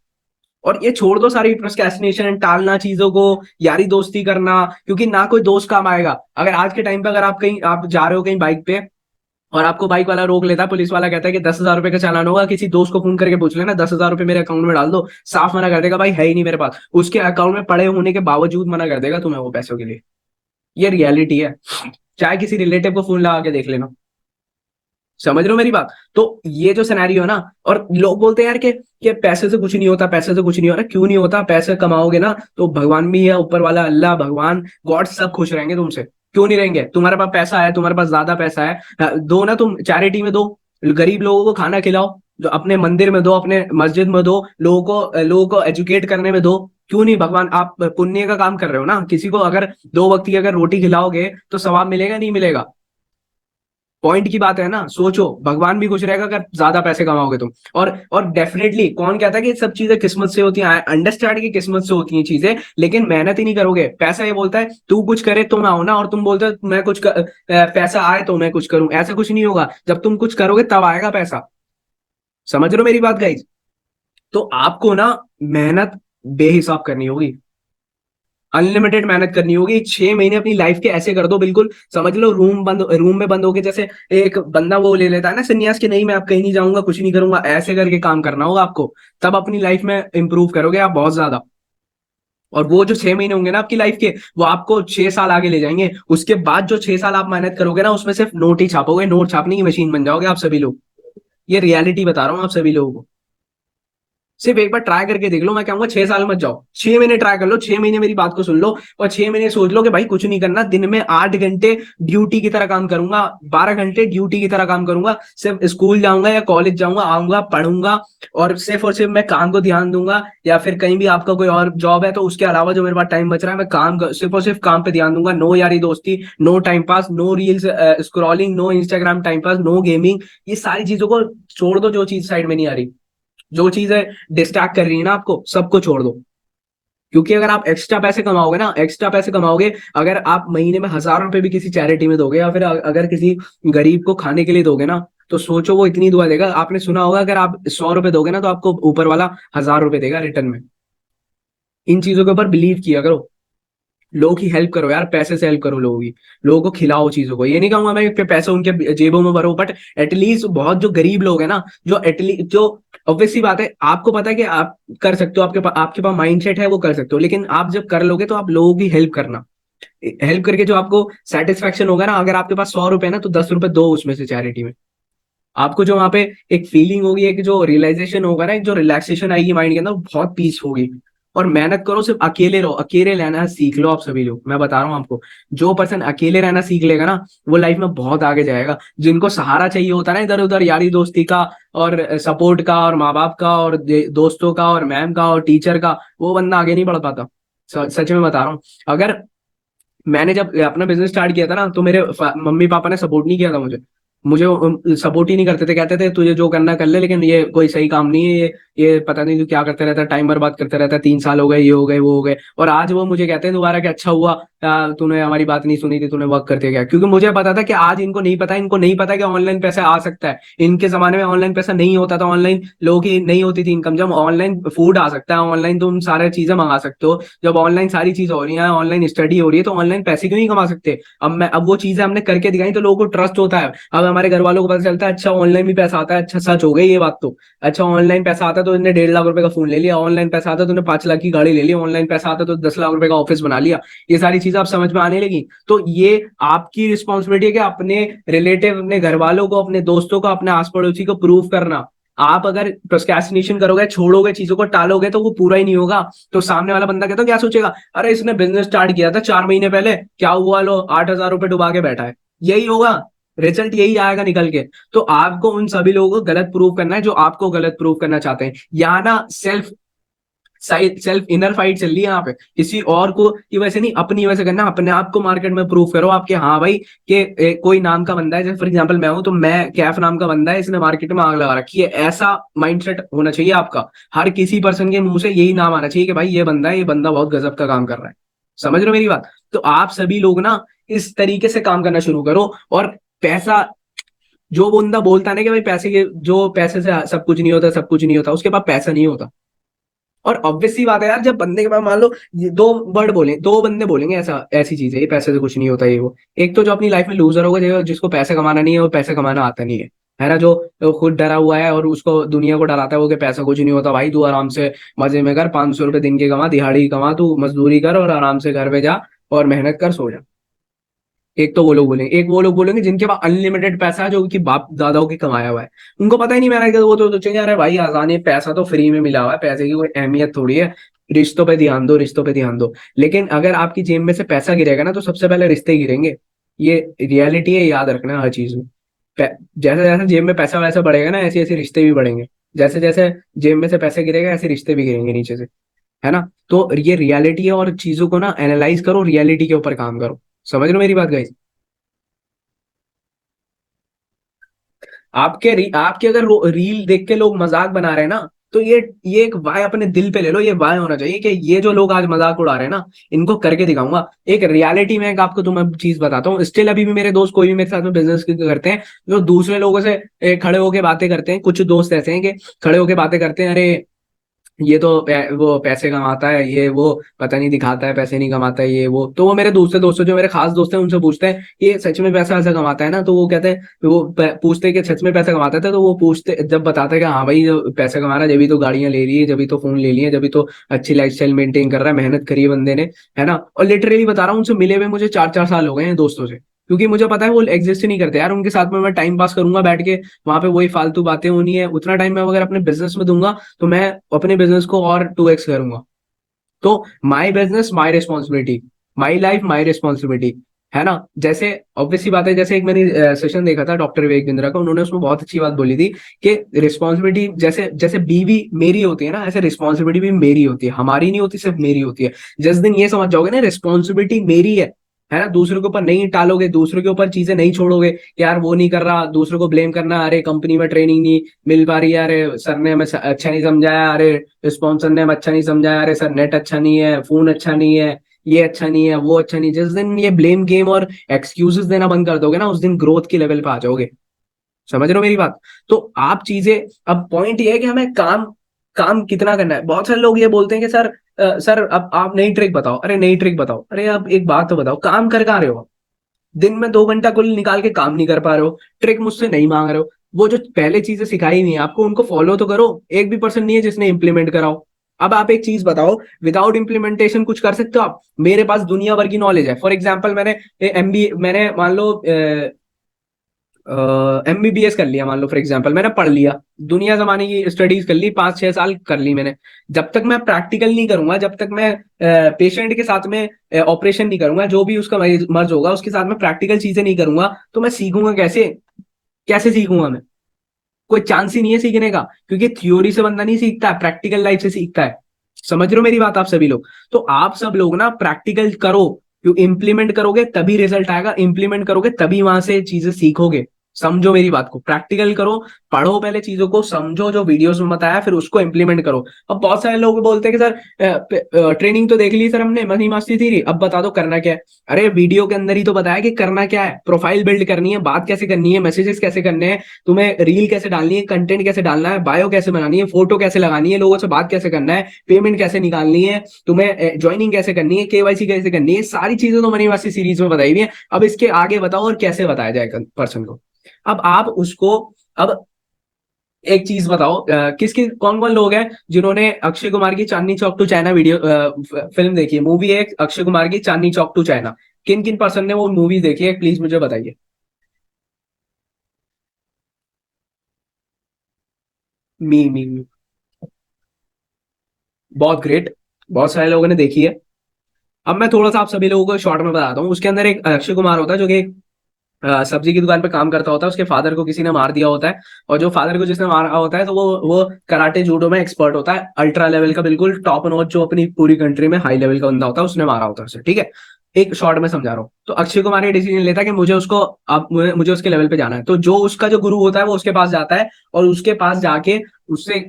और ये छोड़ दो सारी प्रोक्रेस्टिनेशन, टालना चीजों को, यारी दोस्ती करना, क्योंकि ना कोई दोस्त काम आएगा। अगर आज के टाइम पे अगर आप कहीं आप जा रहे हो कहीं बाइक पे, और आपको बाइक वाला रोक लेता है, पुलिस वाला कहता है कि 10,000 रुपए का चालान होगा, किसी दोस्त को फोन करके पूछ लेना, 10,000 रुपए मेरे अकाउंट में डाल दो, साफ मना कर देगा, भाई है ही नहीं मेरे पास। उसके अकाउंट में पड़े होने के बावजूद मना कर देगा तुम्हें वो पैसों के लिए। ये रियलिटी है। चाहे किसी रिलेटिव को फोन लगा के देख लेना। समझ रहे हो मेरी बात? तो ये जो सिनेरियो है ना, और लोग बोलते हैं यार कि पैसे से कुछ नहीं होता, पैसे से कुछ नहीं होता। क्यों नहीं होता? पैसे कमाओगे ना तो भगवान भी है, ऊपर वाला अल्लाह, भगवान, गॉड सब खुश रहेंगे तुमसे। क्यों नहीं रहेंगे? तुम्हारे पास पैसा है, तुम्हारे पास ज्यादा पैसा है, दो ना, तुम चैरिटी में दो, गरीब लोगों को खाना खिलाओ, जो अपने मंदिर में दो, अपने मस्जिद में दो, लोगों को एजुकेट करने में दो। क्यों नहीं? भगवान, आप पुण्य का काम कर रहे हो ना, किसी को अगर 2 वक्त की अगर रोटी खिलाओगे तो सवाब मिलेगा नहीं मिलेगा? पॉइंट की बात है ना, सोचो, भगवान भी खुश रहेगा अगर ज्यादा पैसे कमाओगे तुम। और डेफिनेटली कौन कहता है कि सब चीजें किस्मत से होती हैं? अंडरस्टैंड की किस्मत से होती हैं चीजें, लेकिन मेहनत ही नहीं करोगे। पैसा ये बोलता है तू कुछ करे तो मैं आऊं ना, और तुम बोलते हो मैं पैसा आए तो मैं कुछ करूं। ऐसा कुछ नहीं होगा, जब तुम कुछ करोगे तब आएगा पैसा। समझ रहे हो मेरी बात गाइज? तो आपको ना मेहनत बेहिसाब करनी होगी, अनलिमिटेड मेहनत करनी होगी। 6 महीने अपनी लाइफ के ऐसे कर दो, बिल्कुल समझ लो रूम में बंद होके, जैसे एक बंदा वो ले लेता है ना संन्यास के, नहीं मैं आप कहीं नहीं जाऊंगा, कुछ नहीं करूंगा, ऐसे करके काम करना होगा आपको। तब अपनी लाइफ में इंप्रूव करोगे आप बहुत ज्यादा। और वो जो 6 महीने होंगे ना आपकी लाइफ के, वो आपको 6 साल आगे ले जाएंगे। उसके बाद जो 6 साल आप मेहनत करोगे ना, उसमें सिर्फ नोट ही छापोगे, नोट छापने की मशीन बन जाओगे आप सभी लोग। ये रियलिटी बता रहा हूँ आप सभी लोगों को। सिर्फ एक बार ट्राई करके देख लो। मैं कहूंगा 6 साल मत जाओ, 6 महीने ट्राई कर लो। 6 महीने मेरी बात को सुन लो, और 6 महीने सोच लो कि भाई कुछ नहीं करना, दिन में 8 घंटे ड्यूटी की तरह काम करूंगा, 12 घंटे ड्यूटी की तरह काम करूंगा, सिर्फ स्कूल जाऊंगा या कॉलेज जाऊंगा, आऊंगा, पढ़ूंगा, और सिर्फ मैं काम को ध्यान दूंगा। या फिर कहीं भी आपका कोई और जॉब है तो उसके अलावा जो मेरे पास टाइम बच रहा है, मैं सिर्फ और सिर्फ काम पे ध्यान दूंगा। नो यारी दोस्ती, no time pass, no reels scrolling, no Instagram time pass, no gaming. ये सारी चीजों को छोड़ दो, जो चीज साइड में नहीं आ रही, जो चीजें डिस्ट्रैक्ट कर रही है ना आपको, सबको छोड़ दो। क्योंकि अगर आप एक्स्ट्रा पैसे कमाओगे ना, एक्स्ट्रा पैसे कमाओगे, अगर आप महीने में 1,000 रुपए भी किसी चैरिटी में दोगे, या फिर अगर किसी गरीब को खाने के लिए दोगे ना, तो सोचो वो इतनी दुआ देगा। आपने सुना होगा, अगर आप 100 रुपए दोगे ना तो आपको ऊपर वाला 1,000 रुपए देगा रिटर्न में। इन चीजों के ऊपर बिलीव किया करो। लोगों की हेल्प करो यार, पैसे से हेल्प करो लोगों की। लोगों को खिलाओ चीजों को। ये नहीं कहूंगा मैं कि पैसे उनके जेबों में भरो, बट एटलीस्ट बहुत जो गरीब लोग हैं ना, जो एटलीस्ट जो, ऑब्वियस सी बात है, आपको पता है कि आप कर सकते हो, आपके पास माइंडसेट है, वो कर सकते हो, लेकिन आप जब कर लोगे तो आप लोगों की हेल्प करना। हेल्प करके जो आपको सेटिस्फेक्शन होगा ना, अगर आपके पास 100 रुपए है ना, तो 10 रुपए दो उसमें से चैरिटी में। आपको जो वहां पे एक फीलिंग होगी, एक जो रियलाइजेशन होगा ना, एक जो रिलैक्सेशन आएगी माइंड के अंदर, वो बहुत पीस होगी। और मेहनत करो, सिर्फ अकेले रहो, अकेले रहना सीख लो आप सभी लोग। मैं बता रहा हूँ आपको, जो पर्सन अकेले रहना सीख लेगा ना, वो लाइफ में बहुत आगे जाएगा। जिनको सहारा चाहिए होता है ना इधर उधर, यारी दोस्ती का और सपोर्ट का और माँ बाप का और दोस्तों का और मैम का और टीचर का, वो बंदा आगे नहीं बढ़ पाता। सच में बता रहा हूँ। अगर मैंने जब अपना बिजनेस स्टार्ट किया था ना, तो मेरे मम्मी पापा ने सपोर्ट नहीं किया था मुझे। मुझे सपोर्ट ही नहीं करते थे, कहते थे तुझे जो करना कर ले, लेकिन ये कोई सही काम नहीं है, ये पता नहीं तू क्या करते रहता है, टाइम बर्बाद करते रहता है, 3 साल हो गए, ये हो गए, वो हो गए। और आज वो मुझे कहते हैं दोबारा कि अच्छा हुआ तूने हमारी बात नहीं सुनी थी, तूने वर्क करते गया। क्योंकि मुझे पता था कि आज इनको नहीं पता कि ऑनलाइन पैसा आ सकता है। इनके जमाने में ऑनलाइन पैसा नहीं होता था, ऑनलाइन लोगों की नहीं होती थी इनकम। जब ऑनलाइन फूड आ सकता है, ऑनलाइन तुम सारी चीजें मंगा सकते हो, जब ऑनलाइन सारी चीजें हो रही है, ऑनलाइन स्टडी हो रही है, तो ऑनलाइन पैसे क्यों नहीं कमा सकते? अब वो चीजें हमने करके दिखाई तो लोगों को ट्रस्ट होता है। अब हमारे घर वालों को पता चलता है, अच्छा ऑनलाइन भी पैसा आता है, अच्छा सच हो गई ये बात तो। अच्छा ऑनलाइन पैसा आता है तो इन्हें 1.5 लाख रुपए का फोन ले लिया, ऑनलाइन पैसा आता है तो इन्हें 5 लाख की गाड़ी ले ली, ऑनलाइन पैसा आता है तो 10 लाख रुपए का ऑफिस बना लिया। ये सारी चीजें आप समझ में आने लगी। तो ये आपकी रिस्पॉन्सिबिलिटी है कि अपने रिलेटिव, अपने घर वालों को, अपने दोस्तों को, अपने आस पड़ोसी को प्रूव करना। आप अगर प्रोस्क्रेस्टिनेशन करोगे, छोड़ोगे, चीजों को टालोगे, तो वो पूरा ही नहीं होगा। तो सामने वाला बंदा कहता क्या सोचेगा, अरे इसने बिजनेस स्टार्ट किया था 4 महीने पहले, क्या हुआ, लो 8,000 रुपए डुबा के बैठा है। यही होगा, रिजल्ट यही आएगा निकल के। तो आपको उन सभी लोगों को गलत प्रूव करना है जो आपको गलत प्रूव करना चाहते हैं। या ना सेल्फ सेल्फ इनर फाइट चल रही है यहाँ पे, किसी और को की वजह से नहीं, अपनी वजह से करना। अपने आप को मार्केट में प्रूव करो आपके, हाँ भाई, कि कोई नाम का बंदा है, जैसे फॉर एग्जांपल मैं हूं, तो मैं कैफ नाम का बंदा है, इसने मार्केट में आग लगा रखी है। ऐसा माइंडसेट होना चाहिए आपका। हर किसी पर्सन के मुंह से यही नाम आना चाहिए कि भाई ये बंदा है, ये बंदा बहुत गजब का काम कर रहा है। समझ रहे हो मेरी बात? तो आप सभी लोग ना इस तरीके से काम करना शुरू करो। और पैसा, जो बंदा बोलता है ना कि भाई पैसे से सब कुछ नहीं होता, सब कुछ नहीं होता, उसके पास पैसा नहीं होता। और ऑब्वियस सी बात है यार, जब बंदे के पास मान लो ये दो वर्ड बोले, दो बंदे बोलेंगे ऐसा ऐसी चीज है, ये पैसे से कुछ नहीं होता ये वो। एक तो जो अपनी लाइफ में लूजर होगा, जिसको पैसे कमाना नहीं है और पैसे कमाना आता नहीं है ना, जो खुद डरा हुआ है और उसको दुनिया को डराता है वो कि पैसा कुछ नहीं होता। भाई तू आराम से मजे में कर, 500 रुपए दिन के कमा, दिहाड़ी कमा, तू मजदूरी कर और आराम से घर पे जा और मेहनत कर, सो जा। एक तो वो लोग बोलेंगे, एक वो लोग बोलेंगे जिनके पास अनलिमिटेड पैसा है, जो कि बाप दादाओं की कमाया हुआ है, उनको पता ही नहीं मैंने, वो तो सोचेंगे अरे भाई आसानी, पैसा तो फ्री में मिला हुआ है, पैसे की कोई अहमियत थोड़ी है, रिश्तों पे ध्यान दो, रिश्तों पे ध्यान दो। लेकिन अगर आपकी जेब में से पैसा गिरेगा ना, तो सबसे पहले रिश्ते गिरेंगे। ये रियलिटी है, याद रखना हर चीज में। जैसे जैसे जेब में पैसा वैसा बढ़ेगा ना, ऐसे ऐसे रिश्ते भी बढ़ेंगे। जैसे जैसे जेब में से पैसे गिरेगा, ऐसे रिश्ते भी गिरेंगे नीचे से, है ना। तो ये रियलिटी है, और चीजों को ना एनालाइज करो, रियलिटी के ऊपर काम करो। समझ रहे हो मेरी बात गाइस? आपके अगर रील देख के लोग मजाक बना रहे हैं ना, तो ये एक वाय अपने दिल पे ले लो, ये वाय होना चाहिए कि ये जो लोग आज मजाक उड़ा रहे हैं ना, इनको करके दिखाऊंगा। एक रियलिटी में एक आपको तुम्हें चीज बताता हूँ, स्टिल अभी भी मेरे दोस्त कोई भी मेरे साथ में बिजनेस करते हैं, जो दूसरे लोगों से खड़े होके बातें करते हैं। कुछ दोस्त ऐसे हैं कि खड़े होके बातें करते हैं, अरे ये तो वो पैसे कमाता है, ये वो पता नहीं दिखाता है पैसे नहीं कमाता है, ये वो। तो वो मेरे दूसरे दोस्तों, जो मेरे खास दोस्त हैं, उनसे पूछते हैं ये सच में पैसा ऐसा कमाता है ना, तो वो कहते हैं, वो पूछते हैं कि सच में पैसा कमाता था, तो वो पूछते जब बताता है कि हाँ भाई जो पैसा कमा रहा है, जब भी तो गाड़ियां ले ली है, जब भी तो फोन ले लिए, जब भी तो अच्छी लाइफस्टाइल मेंटेन कर रहा है, मेहनत करी है बंदे ने, है ना। और लिटरली बता रहा हूँ, उनसे मिले हुए मुझे 4-4 साल हो गए हैं दोस्तों से, क्योंकि मुझे पता है वो एग्जिस्ट ही नहीं करते यार। उनके साथ में मैं टाइम पास करूंगा बैठ के, वहां पे वही फालतू बातें होनी है, उतना टाइम मैं अगर अपने बिजनेस में दूंगा, तो मैं अपने बिजनेस को और 2x करूंगा। तो my business my responsibility, my life my responsibility, है ना। जैसे ऑब्वियसली बात है, जैसे एक मैंने सेशन देखा था डॉक्टर विवेक बिंद्रा का, उन्होंने उसमें बहुत अच्छी बात बोली थी कि रिस्पॉन्सिबिलिटी जैसे जैसे बीवी मेरी होती है ना, ऐसे रिस्पॉन्सिबिलिटी भी मेरी होती है, हमारी नहीं होती, सिर्फ मेरी होती है। जिस दिन ये समझ जाओगे ना रिस्पॉन्सिबिलिटी मेरी है ना, दूसरों के ऊपर नहीं टालोगे, दूसरों के ऊपर चीजें नहीं छोड़ोगे कि यार वो नहीं कर रहा, दूसरों को ब्लेम करना, अरे कंपनी में ट्रेनिंग नहीं मिल पा रही है, अरे सर ने हमें अच्छा नहीं समझाया, अरे स्पॉन्सर ने हमें अच्छा नहीं समझाया, अरे सर नेट अच्छा नहीं है, फोन अच्छा नहीं है, ये अच्छा नहीं है, वो अच्छा नहीं। जिस दिन ये ब्लेम गेम और एक्सक्यूजेस देना बंद कर दोगे ना, उस दिन ग्रोथ की लेवल पे आ जाओगे। समझ रहे हो मेरी बात? तो आप चीजें, अब पॉइंट ये है कि हमें काम काम कितना करना है। बहुत सारे लोग ये बोलते हैं कि सर सर अब आप नई ट्रिक बताओ, अरे नई ट्रिक बताओ, अरे अब एक बात तो बताओ, काम कर कहाँ रहे हो? दिन में 2 घंटा कुल निकाल के काम नहीं कर पा रहे हो, ट्रिक मुझसे नहीं मांग रहे हो, वो जो पहले चीजें सिखाई नहीं है आपको, उनको फॉलो तो करो। एक भी पर्सन नहीं है जिसने इंप्लीमेंट कराओ। अब आप एक चीज बताओ, विदाउट इंप्लीमेंटेशन कुछ कर सकते हो आप? मेरे पास दुनिया भर की नॉलेज है। फॉर एग्जाम्पल मैंने एमबी मैंने मान लो एमबीबीएस कर लिया, मान लो फॉर एग्जाम्पल, मैंने पढ़ लिया, दुनिया जमाने की स्टडीज कर ली, 5-6 साल कर ली मैंने। जब तक मैं प्रैक्टिकल नहीं करूंगा, जब तक मैं पेशेंट के साथ में ऑपरेशन नहीं करूंगा, जो भी उसका मर्ज होगा उसके साथ में प्रैक्टिकल चीजें नहीं करूंगा, तो मैं सीखूंगा कैसे? कैसे सीखूंगा मैं? कोई चांस ही नहीं है सीखने का, क्योंकि थ्योरी से बंदा नहीं सीखता, प्रैक्टिकल लाइफ से सीखता है। समझ रहे हो मेरी बात आप सभी लोग? तो आप सब लोग ना प्रैक्टिकल करो, क्यों इंप्लीमेंट करोगे तभी रिजल्ट आएगा, इंप्लीमेंट करोगे तभी वहां से चीजें सीखोगे। समझो मेरी बात को, प्रैक्टिकल करो, पढ़ो पहले चीजों को, समझो जो वीडियोस में बताया, फिर उसको इंप्लीमेंट करो। अब बहुत सारे लोग बोलते हैं कि सर ट्रेनिंग तो देख ली सर हमने, मनी मास्टरी थी, अब बता दो करना क्या है। अरे वीडियो के अंदर ही तो बताया कि करना क्या है, प्रोफाइल बिल्ड करनी है, बात कैसे करनी है, मैसेजेस कैसे करने हैं, तुम्हें रील कैसे डालनी है, कंटेंट कैसे डालना है, बायो कैसे बनानी है, फोटो कैसे लगानी है, लोगों से बात कैसे करना है, पेमेंट कैसे निकालनी है, तुम्हें ज्वाइनिंग कैसे करनी है, केवाईसी कैसे करनी है, सारी चीजें तो मनी मास्टरी सीरीज में बताई हुई है। अब इसके आगे बताओ और कैसे बताया जाएगा पर्सन को। अब आप उसको, अब एक चीज बताओ, किसकी कौन कौन लोग हैं जिन्होंने अक्षय कुमार की Chandni Chowk to China video film देखी है? मूवी है अक्षय कुमार की चांदनी चौक टू चाइना। किन किन पर्सन ने वो मूवी देखी है, प्लीज मुझे बताइए। मी बहुत ग्रेट, बहुत सारे लोगों ने देखी है। अब मैं थोड़ा सा आप सभी लोगों को शॉर्ट में बताता हूँ। उसके अंदर एक अक्षय कुमार होता है, जो कि एक सब्जी की दुकान पे काम करता होता है, उसके फादर को किसी ने मार दिया होता है, और जो फादर को जिसने मारा होता है, तो वो कराटे जूडो में एक्सपर्ट होता है, अल्ट्रा लेवल का, बिल्कुल टॉप नॉच, जो अपनी पूरी कंट्री में हाई लेवल का बंदा होता है, उसने मारा होता है उसे, ठीक है। एक शॉर्ट में समझा रहा हूँ। तो अक्षय कुमार ये डिसीजन लेता है कि मुझे उसको, अब मुझे उसके लेवल पे जाना है, तो जो उसका जो गुरु होता है वो उसके पास जाता है, और उसके पास जाके उससे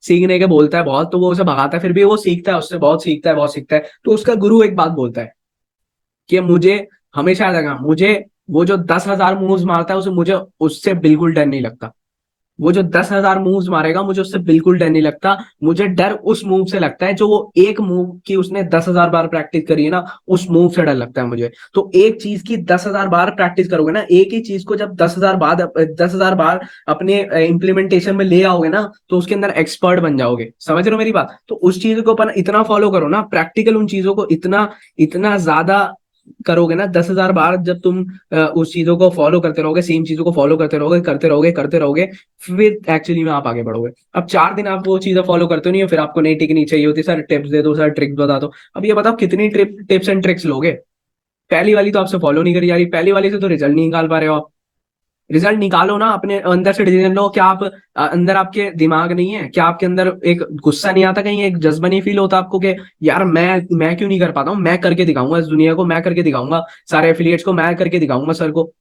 सीखने के बोलता है बहुत, तो वो उसे भगाता है, फिर भी वो सीखता है उससे, बहुत सीखता है, बहुत सीखता है। तो उसका गुरु एक बात बोलता है कि मुझे हमेशा लगा, मुझे वो जो 10,000 मूव्स मारता है, उसे मुझे उससे बिल्कुल डर नहीं लगता। वो जो 10,000 मूव्स मारेगा मुझे उससे बिल्कुल डर नहीं लगता। मुझे डर उस मूव से लगता है जो वो एक मूव की उसने 10,000 बार प्रैक्टिस करी है ना, उस मूव से डर लगता है मुझे। तो एक चीज की 10,000 बार प्रैक्टिस करोगे ना, एक ही चीज को जब 10,000 बार अपने इम्प्लीमेंटेशन में ले आओगे ना, तो उसके अंदर एक्सपर्ट बन जाओगे। समझ रहे हो मेरी बात? तो उस चीज को अपन इतना फॉलो करो ना, प्रैक्टिकल उन चीजों को इतना इतना ज्यादा करोगे ना, 10,000 बार जब तुम उस चीजों को फॉलो करते रहोगे, सेम चीजों को फॉलो करते रहोगे, फिर एक्चुअली में आप आगे बढ़ोगे। अब 4 दिन आप वो चीजें फॉलो करते नहीं हो, फिर आपको नई टेक्निक चाहिए होती है, सर टिप्स दे दो, सर ट्रिक्स बता दो। अब ये बताओ कितनी टिप्स एंड ट्रिक्स लोगे? पहली वाली तो आपसे फॉलो नहीं करी जा रही, पहली वाली से तो रिजल्ट नहीं निकाल पा रहे हो आप। रिजल्ट निकालो ना, अपने अंदर से डिसीजन लो। क्या आप अंदर आपके दिमाग नहीं है? क्या आपके अंदर एक गुस्सा नहीं आता, कहीं एक जज्बा नहीं फील होता आपको कि यार मैं क्यों नहीं कर पाता हूँ, मैं करके दिखाऊंगा इस दुनिया को, मैं करके दिखाऊंगा सारे एफिलिएट्स को, मैं करके दिखाऊंगा सर को।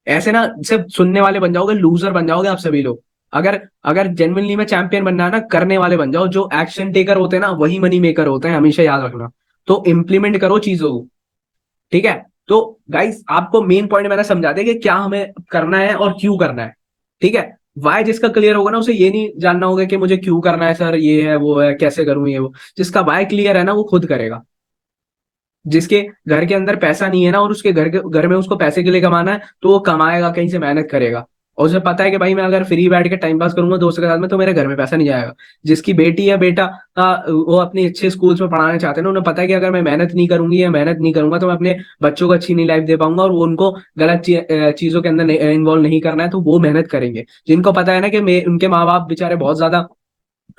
ऐसे ना सिर्फ सुनने वाले बन जाओगे, लूजर बन जाओगे आप सभी लोग। अगर अगर जेन्युइनली में चैंपियन बनना है ना, करने वाले बन जाओ। जो एक्शन टेकर होते हैं ना, वही मनी मेकर होते हैं, हमेशा याद रखना। तो इम्प्लीमेंट करो चीजों को, ठीक है? तो गाइस आपको मेन पॉइंट मैंने समझा दिया कि क्या हमें करना है और क्यों करना है, ठीक है? वाई जिसका क्लियर होगा ना, उसे ये नहीं जानना होगा कि मुझे क्यों करना है सर, ये है वो है, कैसे करूं ये वो। जिसका वाई क्लियर है ना, वो खुद करेगा। जिसके घर के अंदर पैसा नहीं है ना, और उसके घर में उसको पैसे के लिए कमाना है, तो वो कमाएगा, कहीं से मेहनत करेगा। और उसे पता है कि भाई मैं अगर फ्री बैठ के टाइम पास करूंगा दोस्तों के साथ में, तो मेरे घर में पैसा नहीं जाएगा। जिसकी बेटी या बेटा वो अपने अच्छे स्कूल्स में पढ़ाना चाहते हैं ना, उन्हें पता है कि अगर मैं मेहनत नहीं करूंगी या मेहनत नहीं करूंगा, तो मैं अपने बच्चों को अच्छी नहीं लाइफ दे पाऊंगा, और वो उनको गलत चीजों के अंदर इन्वॉल्व नहीं करना है, तो वो मेहनत करेंगे। जिनको पता है ना कि उनके माँ बाप बेचारे बहुत ज्यादा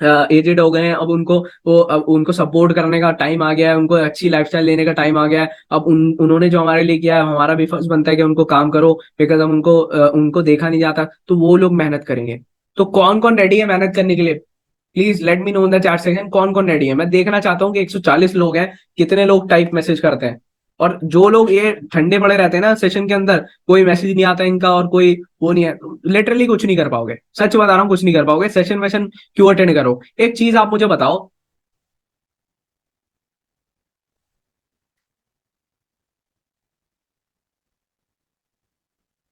एजेड हो गए हैं, अब उनको सपोर्ट करने का टाइम आ गया है, उनको अच्छी लाइफस्टाइल लेने का टाइम आ गया है। अब उन्होंने जो हमारे लिए किया है, हमारा भी फर्ज बनता है कि उनको काम करो, बिकॉज हम उनको देखा नहीं जाता, तो वो लोग मेहनत करेंगे। तो कौन कौन रेडी है मेहनत करने के लिए? Please let me know in the chat section, कौन कौन रेडी है? मैं देखना चाहता हूँ कि 140 लोग हैं, कितने लोग टाइप मैसेज करते हैं। और जो लोग ये ठंडे पड़े रहते हैं ना सेशन के अंदर, कोई मैसेज नहीं आता इनका और कोई वो नहीं है, लिटरली कुछ नहीं कर पाओगे। सच बता रहा हूँ, कुछ नहीं कर पाओगे। सेशन वेशन क्यों अटेंड करो? एक चीज आप मुझे बताओ,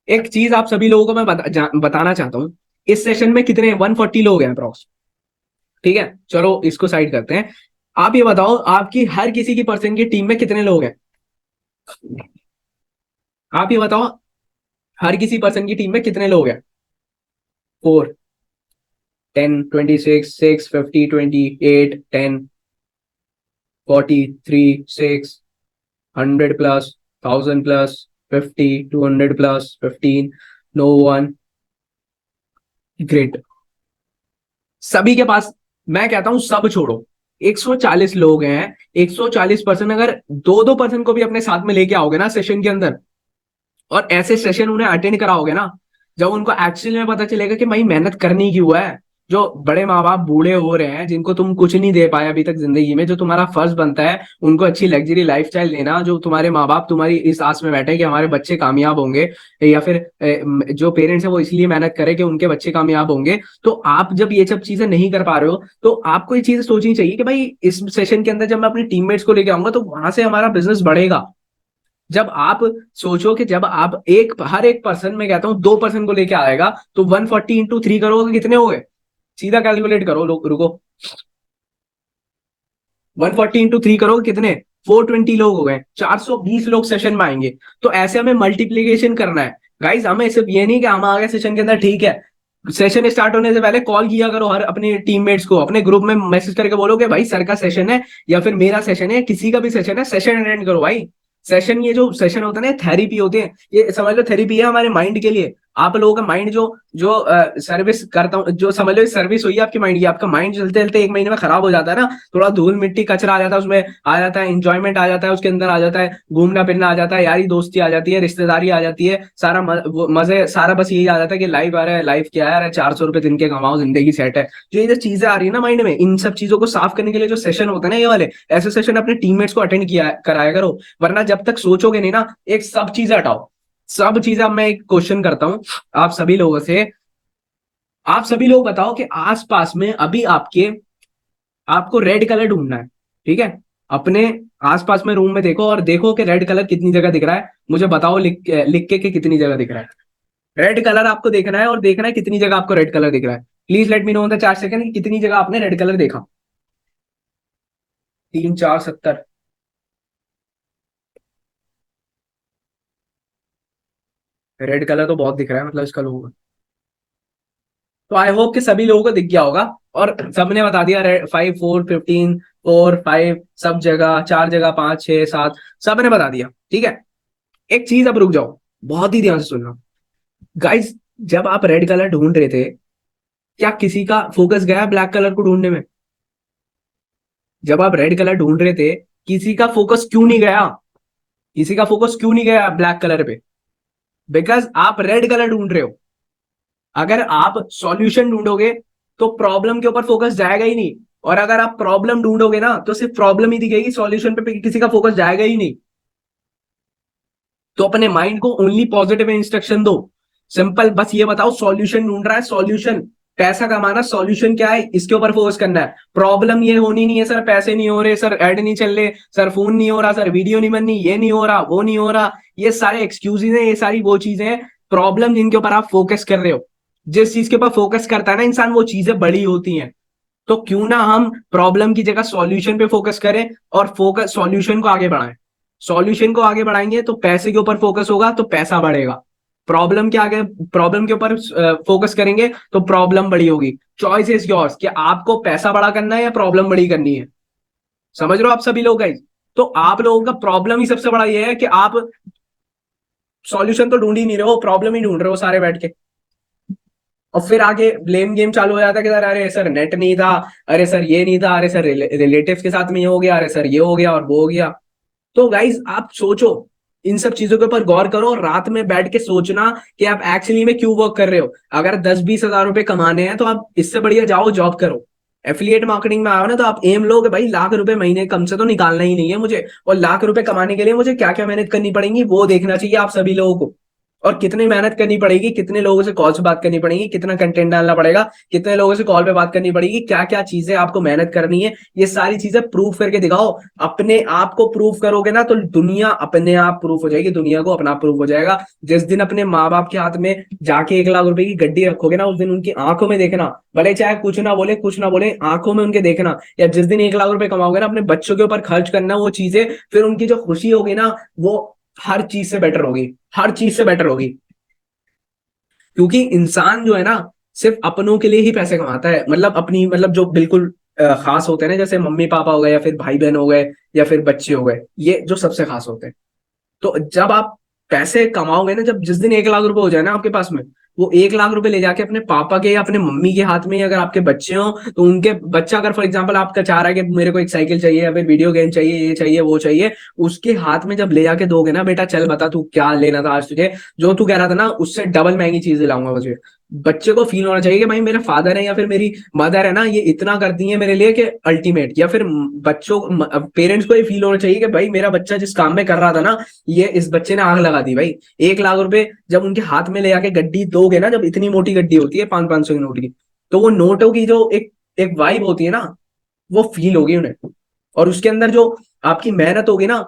एक चीज आप सभी लोगों को मैं बताना चाहता हूँ। इस सेशन में कितने 140 लोग हैं अप्रोक्स, ठीक है? चलो इसको साइड करते हैं। आप ये बताओ, आपकी हर किसी की पर्सन की टीम में कितने लोग हैं? आप ये बताओ, हर किसी पर्सन की टीम में कितने लोग हैं? 4, 10, 26, 6, 50, 28, 10, 43, 6, 100 plus, 1000 plus, 50, 200 plus, 15, no one, great. सभी के पास, मैं कहता हूं सब छोड़ो, 140 लोग हैं। 140% अगर दो दो पर्सन को भी अपने साथ में लेके आओगे ना सेशन के अंदर, और ऐसे सेशन उन्हें अटेंड कराओगे ना, जब उनको एक्चुअली में पता चलेगा कि भाई मेहनत करनी क्यों है। जो बड़े माँ बाप बूढ़े हो रहे हैं, जिनको तुम कुछ नहीं दे पाए अभी तक जिंदगी में, जो तुम्हारा फर्ज बनता है उनको अच्छी लग्जरी लाइफस्टाइल देना, जो तुम्हारे माँ बाप तुम्हारी इस आस में बैठे कि हमारे बच्चे कामयाब होंगे, या फिर जो पेरेंट्स है वो इसलिए मेहनत करे कि उनके बच्चे कामयाब होंगे। तो आप जब ये सब चीजें नहीं कर पा रहे हो, तो आपको ये चीजें सोचनी चाहिए कि भाई इस सेशन के अंदर जब मैं अपने टीममेट्स को लेके आऊंगा, तो वहां से हमारा बिजनेस बढ़ेगा। जब आप सोचो कि जब आप हर एक पर्सन में कहता हूं 2 पर्सन को लेके आएगा, तो 140 × 3 करोगे, कितने हो गए? सीधा कैलकुलेट करो, लोग रुको। 140 × 3 करोगे कितने? 420 लोग हो गए, 420 लोग सेशन में आएंगे। तो ऐसे हमें मल्टीप्लीकेशन करना है गाइस। हमें सिर्फ ये नहीं कि हम आ गए सेशन के अंदर, ठीक है? सेशन स्टार्ट होने से पहले कॉल किया करो हर अपने टीममेट्स को, अपने ग्रुप में मैसेज करके बोलो कि भाई सर का सेशन है, या फिर मेरा सेशन है, किसी का भी सेशन है, सेशन अटेंड करो भाई। सेशन, ये जो सेशन होता है ना, थेरेपी होते हैं, ये समझ लो थेरेपी है हमारे माइंड के लिए। आप लोगों का माइंड जो जो सर्विस करता हूँ, जो समझ लो सर्विस हुई है आपकी माइंड की। आपका माइंड चलते चलते 1 महीने में खराब हो जाता है ना, थोड़ा धूल मिट्टी कचरा आ जाता है उसमें, आ जाता है इंजॉयमेंट आ जाता है उसके अंदर, आ जाता है घूमना फिरना आ जाता है, यारी दोस्ती आ जाती है, रिश्तेदारी आ जाती है, सारा मजे सारा बस यही आ जाता है कि लाइफ आ रहा है, लाइफ क्या है, अरे 400 रुपए दिन के कमाओ, जिंदगी सेट है। जो ये चीजें आ रही है ना माइंड में, इन सब चीजों को साफ करने के लिए जो सेशन होते हैं ना ये वाले, ऐसे सेशन अपने टीममेट्स को अटेंड किया कराया करो। वरना जब तक सोचोगे नहीं ना, एक सब चीजें हटाओ, सब चीजें। अब मैं एक क्वेश्चन करता हूं आप सभी लोगों से। आप सभी लोग बताओ कि आसपास में अभी आपको रेड कलर ढूंढना है, ठीक है? अपने आसपास में रूम में देखो, और देखो कि रेड कलर कितनी जगह दिख रहा है। मुझे बताओ लिख लिख के कि कितनी जगह दिख रहा है। रेड कलर आपको देखना है, और देखना है कितनी जगह आपको रेड कलर दिख रहा है। Please let me know in the 4 second कितनी जगह आपने रेड कलर देखा। 3 4 70। रेड कलर तो बहुत दिख रहा है, मतलब इसका लोगों को। तो आई होप कि सभी लोगों को दिख गया होगा, और सबने बता दिया। 5 4 15 4 5 सब जगह, 4 जगह, 5 6 7, सबने बता दिया। ठीक है, एक चीज अब रुक जाओ, बहुत ही ध्यान से सुनना गाइस। जब आप रेड कलर ढूंढ रहे थे, क्या किसी का फोकस गया ब्लैक कलर को ढूंढने में? जब आप रेड कलर ढूंढ रहे थे, किसी का फोकस क्यों नहीं गया? किसी का फोकस क्यों नहीं गया ब्लैक कलर पे? बिकॉज आप रेड कलर ढूंढ रहे हो। अगर आप सॉल्यूशन ढूंढोगे तो प्रॉब्लम के ऊपर फोकस जाएगा ही नहीं। और अगर आप प्रॉब्लम ढूंढोगे ना, तो सिर्फ प्रॉब्लम ही दिखेगी, सॉल्यूशन पे किसी का फोकस जाएगा ही नहीं। तो अपने माइंड को ओनली पॉजिटिव इंस्ट्रक्शन दो। सिंपल, बस ये बताओ सॉल्यूशन ढूंढ रहा है, सॉल्यूशन। पैसा कमाना, सॉल्यूशन क्या है, इसके ऊपर फोकस करना है। प्रॉब्लम ये होनी नहीं है सर, पैसे नहीं हो रहे सर, ऐड नहीं चल रहे सर, फोन नहीं हो रहा सर, वीडियो नहीं बननी, ये नहीं हो रहा, वो नहीं हो रहा। ये सारे एक्सक्यूजेज हैं, ये सारी वो चीजें हैं, प्रॉब्लम जिनके ऊपर आप फोकस कर रहे हो। जिस चीज के ऊपर फोकस करता है ना इंसान, वो चीजें बड़ी होती हैं। तो क्यों ना हम प्रॉब्लम की जगह सॉल्यूशन पे फोकस करें, और फोकस सॉल्यूशन को आगे बढ़ाएं। सॉल्यूशन को आगे बढ़ाएंगे तो पैसे के ऊपर फोकस होगा, तो पैसा बढ़ेगा। प्रॉब्लम के आगे, प्रॉब्लम के ऊपर फोकस करेंगे तो प्रॉब्लम बड़ी होगी। चॉइस इज योर्स कि आपको पैसा बड़ा करना है या प्रॉब्लम बड़ी करनी है। समझ रहे हो आप सभी लोग गाइस? तो आप लोगों का प्रॉब्लम ही सबसे बड़ा ये है कि आप सॉल्यूशन तो ढूंढ ही नहीं रहे हो, प्रॉब्लम ही ढूंढ रहे हो सारे बैठ के। और फिर आगे ब्लेम गेम चालू हो जाता है कि सर अरे सर नेट नहीं था, अरे सर ये नहीं था, अरे सर रिलेटिव्स के साथ में ये हो गया, अरे सर ये हो गया और वो हो गया। तो गाइज आप सोचो, इन सब चीजों के ऊपर गौर करो, और रात में बैठ के सोचना कि आप एक्चुअली में क्यों वर्क कर रहे हो। अगर 10 20 हजार रुपए कमाने हैं तो आप इससे बढ़िया जाओ जॉब करो। एफिलिएट मार्केटिंग में आओ ना, तो आप एम लो कि भाई लाख रुपए महीने कम से तो निकालना ही नहीं है मुझे, और लाख रुपए कमाने के लिए मुझे क्या क्या मेहनत करनी पड़ेगी वो देखना चाहिए आप सभी लोगों को। और कितनी मेहनत करनी पड़ेगी, कितने लोगों से कॉल से बात करनी पड़ेगी, कितना कंटेंट डालना पड़ेगा, कितने लोगों से कॉल पे बात करनी पड़ेगी, क्या क्या चीजें आपको मेहनत करनी है, ये सारी चीजें प्रूव करके दिखाओ। अपने आप को प्रूव करोगे ना, तो दुनिया अपने आप प्रूफ हो जाएगी, दुनिया को अपना प्रूफ हो जाएगा। जिस दिन अपने माँ बाप के हाथ में जाके 1 लाख रुपए की गड्डी रखोगे ना, उस दिन उनकी आंखों में देखना, भले चाहे कुछ ना बोले, कुछ ना बोले, आंखों में उनके देखना। या जिस दिन 1 लाख रुपए कमाओगे ना, अपने बच्चों के ऊपर खर्च करना वो चीजें, फिर उनकी जो खुशी होगी ना, वो हर चीज से बेटर होगी, हर चीज से बेटर होगी। क्योंकि इंसान जो है ना, सिर्फ अपनों के लिए ही पैसे कमाता है, मतलब अपनी, मतलब जो बिल्कुल खास होते हैं ना, जैसे मम्मी पापा हो गए, या फिर भाई बहन हो गए, या फिर बच्चे हो गए, ये जो सबसे खास होते हैं। तो जब आप पैसे कमाओगे ना, जब जिस दिन 1 लाख रुपए हो जाए ना आपके पास में, वो 1 लाख रुपए ले जाके अपने पापा के या अपने मम्मी के हाथ में, अगर आपके बच्चे हो तो उनके बच्चा, अगर फॉर एग्जांपल आपका चाह रहा है कि मेरे को एक साइकिल चाहिए, या फिर वीडियो गेम चाहिए, ये चाहिए वो चाहिए, उसके हाथ में जब ले जाके दोगे ना, बेटा चल बता तू क्या लेना था आज तुझे, जो तू कह रहा था ना उससे डबल महंगी चीज दिलाऊंगा मुझे। बच्चे को फील होना चाहिए कि भाई मेरे फादर है या फिर मेरी मदर है ना, ये इतना करती है मेरे लिए कि अल्टीमेट। या फिर बच्चों, पेरेंट्स को ये फील होना चाहिए कि भाई मेरा बच्चा जिस काम में कर रहा था ना, ये इस बच्चे ने आग लगा दी भाई। 1 लाख रुपए जब उनके हाथ में ले जाके गड्डी दोगे ना, जब इतनी मोटी गड्डी होती है 500 500 की नोट की, तो वो नोटों की जो एक एक वाइब होती है ना, वो फील होगी उन्हें। और उसके अंदर जो आपकी मेहनत होगी ना,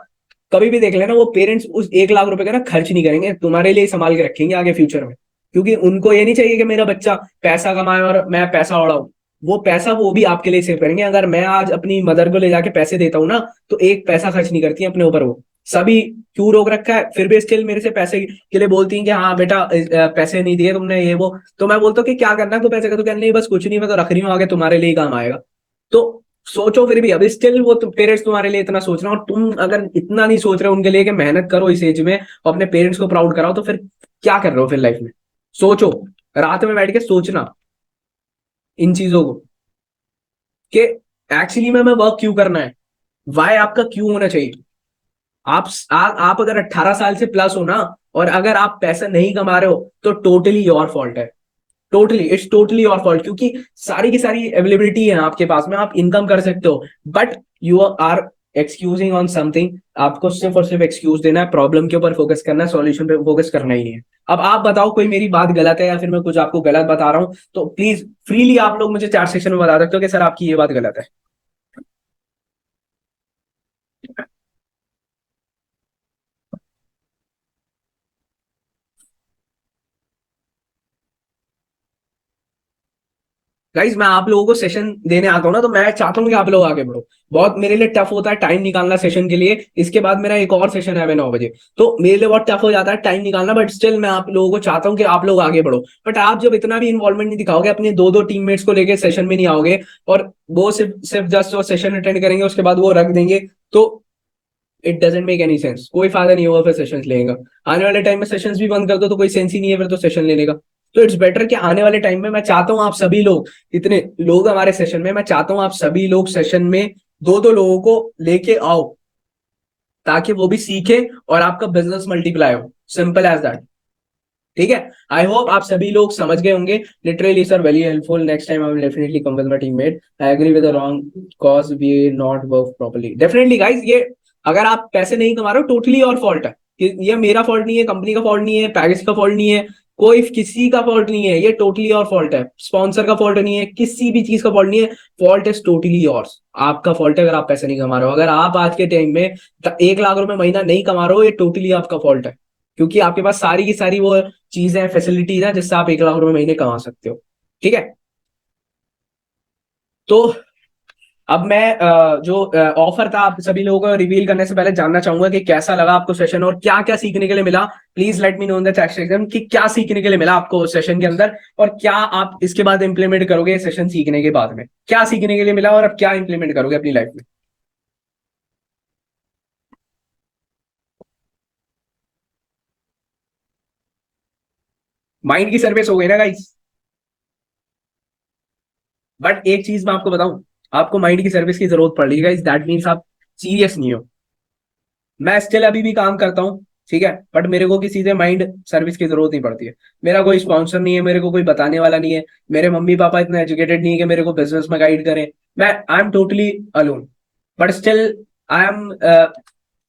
कभी भी देख लेना, वो पेरेंट्स उस 1 लाख रुपए का ना खर्च नहीं करेंगे, तुम्हारे लिए संभाल के रखेंगे आगे फ्यूचर में। क्योंकि उनको ये नहीं चाहिए कि मेरा बच्चा पैसा कमाए और मैं पैसा उड़ाऊं। वो पैसा वो भी आपके लिए सेव करेंगे। अगर मैं आज अपनी मदर को ले जाके पैसे देता हूँ ना, तो एक पैसा खर्च नहीं करती है अपने ऊपर वो। सभी क्यों रोक रखा है, फिर भी स्टिल मेरे से पैसे के लिए बोलती हैं कि हाँ बेटा पैसे नहीं दिए तुमने, ये वो। तो मैं बोलता हूँ कि क्या करना है तो पैसे का, तो कहना नहीं बस कुछ नहीं, मैं तो रख रही हूँ आगे तुम्हारे लिए ही काम आएगा। तो सोचो, फिर भी अभी स्टिल वो पेरेंट्स तुम्हारे लिए इतना सोच रहे हो, और तुम अगर इतना नहीं सोच रहे हो उनके लिए कि मेहनत करो इस एज में और अपने पेरेंट्स को प्राउड कराओ, तो फिर क्या कर रहे हो फिर लाइफ में? सोचो, रात में बैठ के सोचना इन चीजों को, कि एक्चुअली में वर्क क्यों करना है, वाई आपका क्यों होना चाहिए। आप अगर 18 साल से प्लस हो ना, और अगर आप पैसा नहीं कमा रहे हो, तो टोटली योर फॉल्ट है। Totally, it's totally your fault. क्योंकि सारी की सारी अवेलेबिलिटी है आपके पास में, आप इनकम कर सकते हो, but you are excusing on something. आपको सिर्फ और सिर्फ एक्सक्यूज देना है, प्रॉब्लम के ऊपर फोकस करना है, सॉल्यूशन पे फोकस करना ही नहीं है। अब आप बताओ कोई मेरी बात गलत है, या फिर मैं कुछ आपको गलत बता रहा हूं, तो प्लीज फ्रीली आप लोग मुझे चार सेक्शन में बता सकते हो कि सर आपकी ये बात गलत है। गाइज मैं आप लोगों को सेशन देने आता हूँ ना, तो मैं चाहता हूँ कि आप लोग आगे बढ़ो। बहुत मेरे लिए टफ होता है टाइम निकालना सेशन के लिए। इसके बाद मेरा एक और सेशन है 9 बजे, तो मेरे लिए बहुत टफ हो जाता है टाइम निकालना, बट स्टिल मैं आप लोगों को चाहता हूँ कि आप लोग आगे बढ़ो। बट आप जब इतना भी इन्वॉल्वमेंट नहीं दिखाओगे, अपने दो दो टीममेट्स को लेके सेशन में नहीं आओगे, और वो सिर्फ सिर्फ जस्ट वो सेशन अटेंड करेंगे, उसके बाद वो रख देंगे, तो it doesn't make any sense. कोई फायदा नहीं होगा फिर सेशंस लेने का। आने वाले टाइम में सेशंस भी बंद कर दो तो कोई सेंस ही नहीं है फिर तो सेशन लेने का। तो इट्स बेटर कि आने वाले टाइम में मैं चाहता हूं आप सभी लोग, इतने लोग हमारे सेशन में, मैं चाहता हूं आप सभी लोग सेशन में दो दो लोगों को लेके आओ, ताकि वो भी सीखे और आपका बिजनेस मल्टीप्लाई हो। Simple as that. ठीक है। आई होप आप सभी लोग समझ गए होंगे। Literally sir very helpful, next time I will definitely come with my teammate. I agree with the wrong cause we not work properly. Definitely guys, ये अगर आप पैसे नहीं कमा रहे हो टोटली और फॉल्ट है। ये मेरा फॉल्ट नहीं है, कंपनी का फॉल्ट नहीं है, पैकेज का फॉल्ट नहीं है, कोई किसी का फॉल्ट नहीं है, ये टोटली और फॉल्ट है। स्पॉन्सर का फॉल्ट नहीं है, किसी भी चीज का फॉल्ट नहीं है। Fault is totally yours. आपका फॉल्ट है अगर आप पैसे नहीं कमा रहे हो। अगर आप आज के टाइम में 1 लाख रुपए महीना नहीं कमा रहे हो, ये टोटली आपका फॉल्ट है, क्योंकि आपके पास सारी की सारी वो चीजें फैसिलिटीज हैं जिससे आप 1 लाख रुपए महीने कमा सकते हो। ठीक है। तो अब मैं जो ऑफर था आप सभी लोगों को रिवील करने से पहले जानना चाहूंगा कि कैसा लगा आपको सेशन और क्या क्या सीखने के लिए मिला। Please let me know in the chat section कि क्या सीखने के लिए मिला आपको सेशन के अंदर, और क्या आप इसके बाद इंप्लीमेंट करोगे। सेशन सीखने के बाद में क्या सीखने के लिए मिला और अब क्या इंप्लीमेंट करोगे अपनी लाइफ में। माइंड की सर्विस हो गई ना गाइस। बट एक चीज मैं आपको बताऊं, आपको माइंड की सर्विस की जरूरत पड़ रही है गाइस, दैट मीन्स आप सीरियस नहीं हो। मैं स्टिल अभी भी काम करता हूँ, ठीक है, बट मेरे को किसी से माइंड सर्विस की जरूरत नहीं पड़ती है। मेरा कोई स्पॉन्सर नहीं है, मेरे को कोई बताने वाला नहीं है, मेरे मम्मी पापा इतने एजुकेटेड नहीं है कि मेरे को बिजनेस में गाइड करें। मैं I am totally alone, but still I am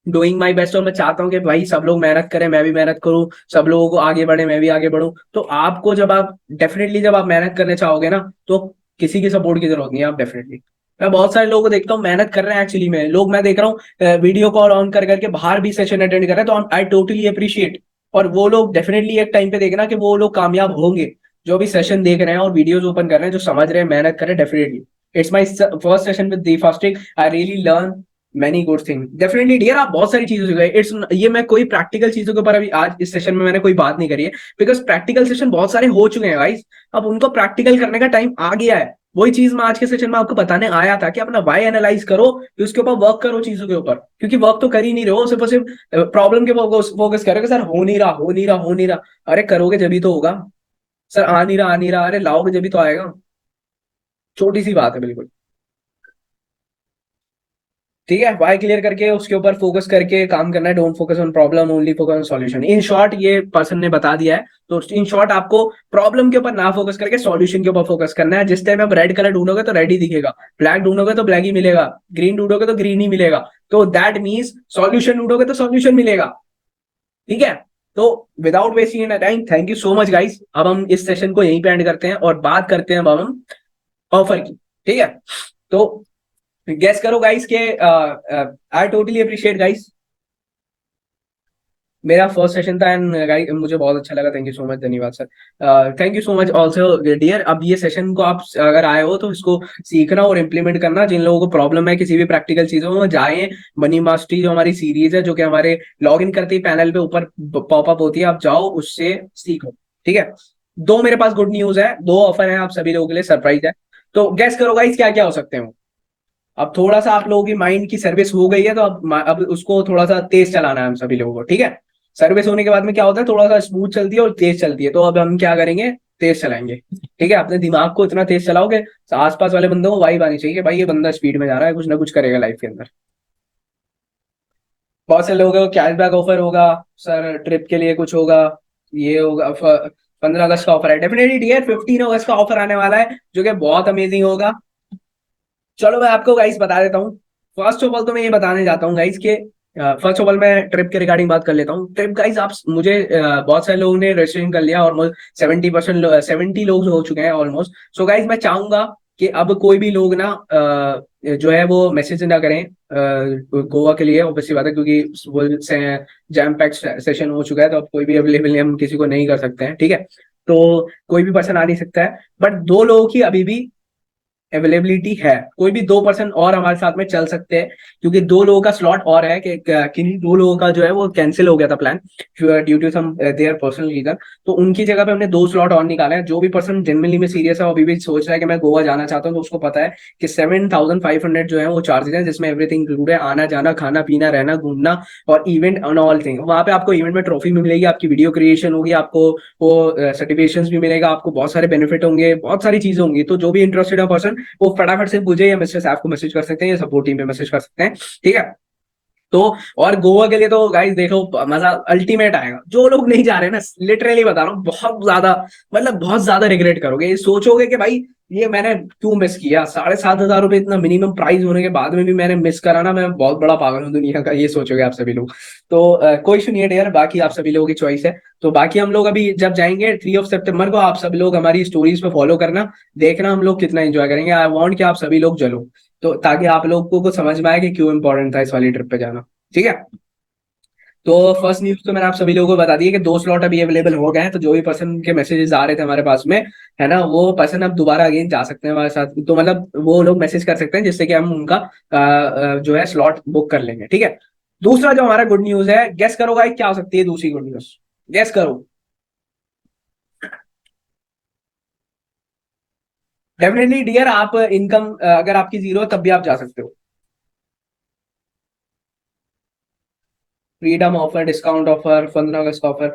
doing my best. और मैं चाहता हूँ कि भाई सब लोग मेहनत करें, मैं भी मेहनत करूँ, सब लोगों को आगे बढ़े, मैं भी आगे बढ़ूँ। तो आपको जब आप डेफिनेटली जब आप मेहनत करने चाहोगे ना, तो किसी की सपोर्ट की जरूरत नहीं है। आप डेफिनेटली, मैं बहुत सारे लोगों को देखता हूँ मेहनत कर रहे हैं एक्चुअली में, लोग मैं देख रहा हूँ वीडियो कॉल ऑन कर करके बाहर भी सेशन अटेंड कर रहे हैं, तो आई टोटली अप्रिशिएट। और वो लोग डेफिनेटली एक टाइम पे देखना कि वो लोग कामयाब होंगे, जो भी सेशन देख रहे हैं और वीडियोस ओपन कर रहे हैं, जो समझ रहे हैं, मेहनत कर रहे हैं। Definitely it's my first session with the fasting, I really learn many good thing. Definitely dear, आप बहुत सारी चीजों से गए। इट्स ये मैं कोई प्रैक्टिकल चीजों के ऊपर अभी आज इस सेशन में मैंने कोई बात नहीं करी है, बिकॉज प्रैक्टिकल सेशन बहुत सारे हो चुके हैं गाइस। अब उनको प्रैक्टिकल करने का टाइम आ गया है। वही चीज मैं आज के सेशन में आपको बताने आया था कि अपना वाई एनालाइज करो, कि उसके ऊपर वर्क करो चीजों के ऊपर, क्योंकि वर्क तो कर ही नहीं रहे हो, सिर्फ और सिर्फ प्रॉब्लम के फोकस करोगे। सर हो नहीं रहा, हो नहीं रहा, हो नहीं रहा। अरे करोगे जब तो होगा। सर आ नहीं रहा, आ नहीं रहा, अरे लाओगे जब तो आएगा। छोटी सी बात है बिल्कुल। ठीक है, वाई क्लियर करके उसके ऊपर फोकस करके काम करना है। Don't focus on problem, only focus on solution. In short ये पर्सन ने बता दिया है। तो इन शॉर्ट आपको प्रॉब्लम के ऊपर ना फोकस करके सॉल्यूशन के ऊपर फोकस करना है। जिस टाइम आप रेड कलर ढूंढोगे तो रेड ही दिखेगा, ब्लैक ढूंढोगे तो ब्लैक ही मिलेगा, ग्रीन ढूंढोगे तो ग्रीन ही मिलेगा। तो दैट मीन्स सॉल्यूशन ढूंढोगे तो सॉल्यूशन मिलेगा। ठीक है। तो without wasting time, thank you so much guys. अब हम इस सेशन को यहीं पे एंड करते हैं और बात करते हैं अब हम ऑफर की। ठीक है। तो गेस करो गाइस के, आई टोटली अप्रिशिएट गाइस। मेरा फर्स्ट सेशन था एंड गाइस मुझे बहुत अच्छा लगा। थैंक यू सो मच, धन्यवाद sir. Thank you so much also dear. अब ये सेशन को आप अगर आए हो तो इसको सीखना और इम्प्लीमेंट करना। जिन लोगों को प्रॉब्लम है किसी भी प्रैक्टिकल चीजों में, जाए मनी मास्टरी जो हमारी सीरीज है, जो कि हमारे लॉग इन करते ही पैनल पे ऊपर पॉपअप होती है, आप जाओ उससे सीखो। ठीक है। दो मेरे पास गुड न्यूज है, दो ऑफर है आप सभी लोगों के लिए, सरप्राइज है। तो गेस करो गाइस क्या क्या हो सकते हैं। अब थोड़ा सा आप लोगों की माइंड की सर्विस हो गई है, तो अब उसको थोड़ा सा तेज चलाना है हम सभी लोगों को। ठीक है। सर्विस होने के बाद में क्या होता है, थोड़ा सा स्मूथ चलती है और तेज चलती है। तो अब हम क्या करेंगे, तेज चलाएंगे। ठीक है। अपने दिमाग को इतना तेज चलाओगे, आसपास वाले बंदों को वाइब आनी चाहिए कि भाई ये बंदा स्पीड में जा रहा है, कुछ ना कुछ करेगा लाइफ के अंदर। बहुत से लोगों को कैशबैक ऑफर होगा, सर ट्रिप के लिए कुछ होगा, ये होगा। 15 अगस्त का ऑफर है डेफिनेटली डियर, 15 अगस्त का ऑफर आने वाला है जो कि बहुत अमेजिंग होगा। चलो मैं आपको गाइस बता देता हूँ। फर्स्ट ऑफ ऑल तो मैं ये बताने जाता हूँ गाइस के, फर्स्ट ऑफ ऑल मैं ट्रिप के रिगार्डिंग बात कर लेता हूँ। ट्रिप गाइस आप मुझे बहुत सारे लोगों ने रजिस्ट्रेशन कर लिया, ऑलमोस्ट 70%, 70 लोग हो चुके हैं ऑलमोस्ट। सो गाइस मैं चाहूंगा कि अब कोई भी लोग ना जो है वो मैसेज ना करें गोवा के लिए। ऑब्वियसली बात है, क्योंकि वो जैम पैक्ड सेशन हो चुका है, तो अब कोई भी अवेलेबल नहीं, हम किसी को नहीं कर सकते हैं। ठीक है। तो कोई भी पर्सन आ नहीं सकता है, बट 2 लोगों की अभी भी अवेलेबिलिटी है। कोई भी 2 पर्सन और हमारे साथ में चल सकते हैं, क्योंकि 2 लोगों का स्लॉट और है कि किन्हीं 2 लोगों का जो है वो कैंसिल हो गया था plan due to some their personal reason. तो उनकी जगह पे हमने 2 स्लॉट और निकाले हैं। जो भी पर्सन जनरली में सीरियस है, अभी भी सोच रहा है कि मैं गोवा जाना चाहता हूँ, तो उसको पता है कि 7,500 जो है वो चार्जेस है, जिसमें एवरीथिंग इंक्लूड है, आना जाना, खाना पीना, रहना, घूमना और इवेंट ऑन ऑल थिंग। वहां पे आपको इवेंट में ट्रॉफी भी मिलेगी, आपकी वीडियो क्रिएशन होगी, आपको वो सर्टिफिकेशन भी मिलेगा, आपको बहुत सारे बेनिफिट होंगे, बहुत सारी चीजें होंगी। तो जो भी इंटरेस्टेड है पर्सन, वो फटाफट से मुझे या मिस्टर साहब को मैसेज कर सकते हैं या सपोर्ट टीम पे मैसेज कर सकते हैं, ठीक है। तो और गोवा के लिए तो गाइस देखो मजा अल्टीमेट आएगा। जो लोग नहीं जा रहे हैं ना, लिटरली बता रहा हूँ, बहुत ज्यादा मतलब बहुत ज्यादा रिग्रेट करोगे। ये सोचोगे कि भाई ये मैंने क्यों मिस किया, 7,500 रुपये इतना मिनिमम प्राइस होने के बाद में भी मैंने मिस करा ना, मैं बहुत बड़ा पागल हूँ दुनिया का, ये सोचोगे आप सभी लोग। तो कोई इशू नहीं है यार, बाकी आप सभी लोगों की चॉइस है। तो बाकी हम लोग अभी जब जाएंगे 3 सितंबर को, आप सभी लोग हमारी स्टोरीज पे फॉलो करना, देखना हम लोग कितना एंजॉय करेंगे। आई वांट कि आप सभी लोग चलो, तो ताकि आप लोगों को समझ में आए कि क्यों इंपॉर्टेंट था इस वाली ट्रिप पे जाना, ठीक है। तो फर्स्ट न्यूज तो मैंने आप सभी लोगों को बता दी है कि 2 स्लॉट अभी अवेलेबल हो गए हैं। तो जो भी पर्सन के मैसेजेस आ रहे थे हमारे पास में, है ना, वो पर्सन अब दोबारा अगेन जा सकते हैं हमारे साथ। तो मतलब वो लोग मैसेज कर सकते हैं, जिससे कि हम उनका जो है स्लॉट बुक कर लेंगे, ठीक है। दूसरा जो हमारा गुड न्यूज है, गेस करो भाई क्या हो सकती है दूसरी गुड न्यूज, गेस करो। डेफिनेटली डियर, आप इनकम अगर आपकी जीरो है तब भी आप जा सकते हो। फ्रीडम ऑफर, डिस्काउंट ऑफर, 15 अगस्त ऑफर,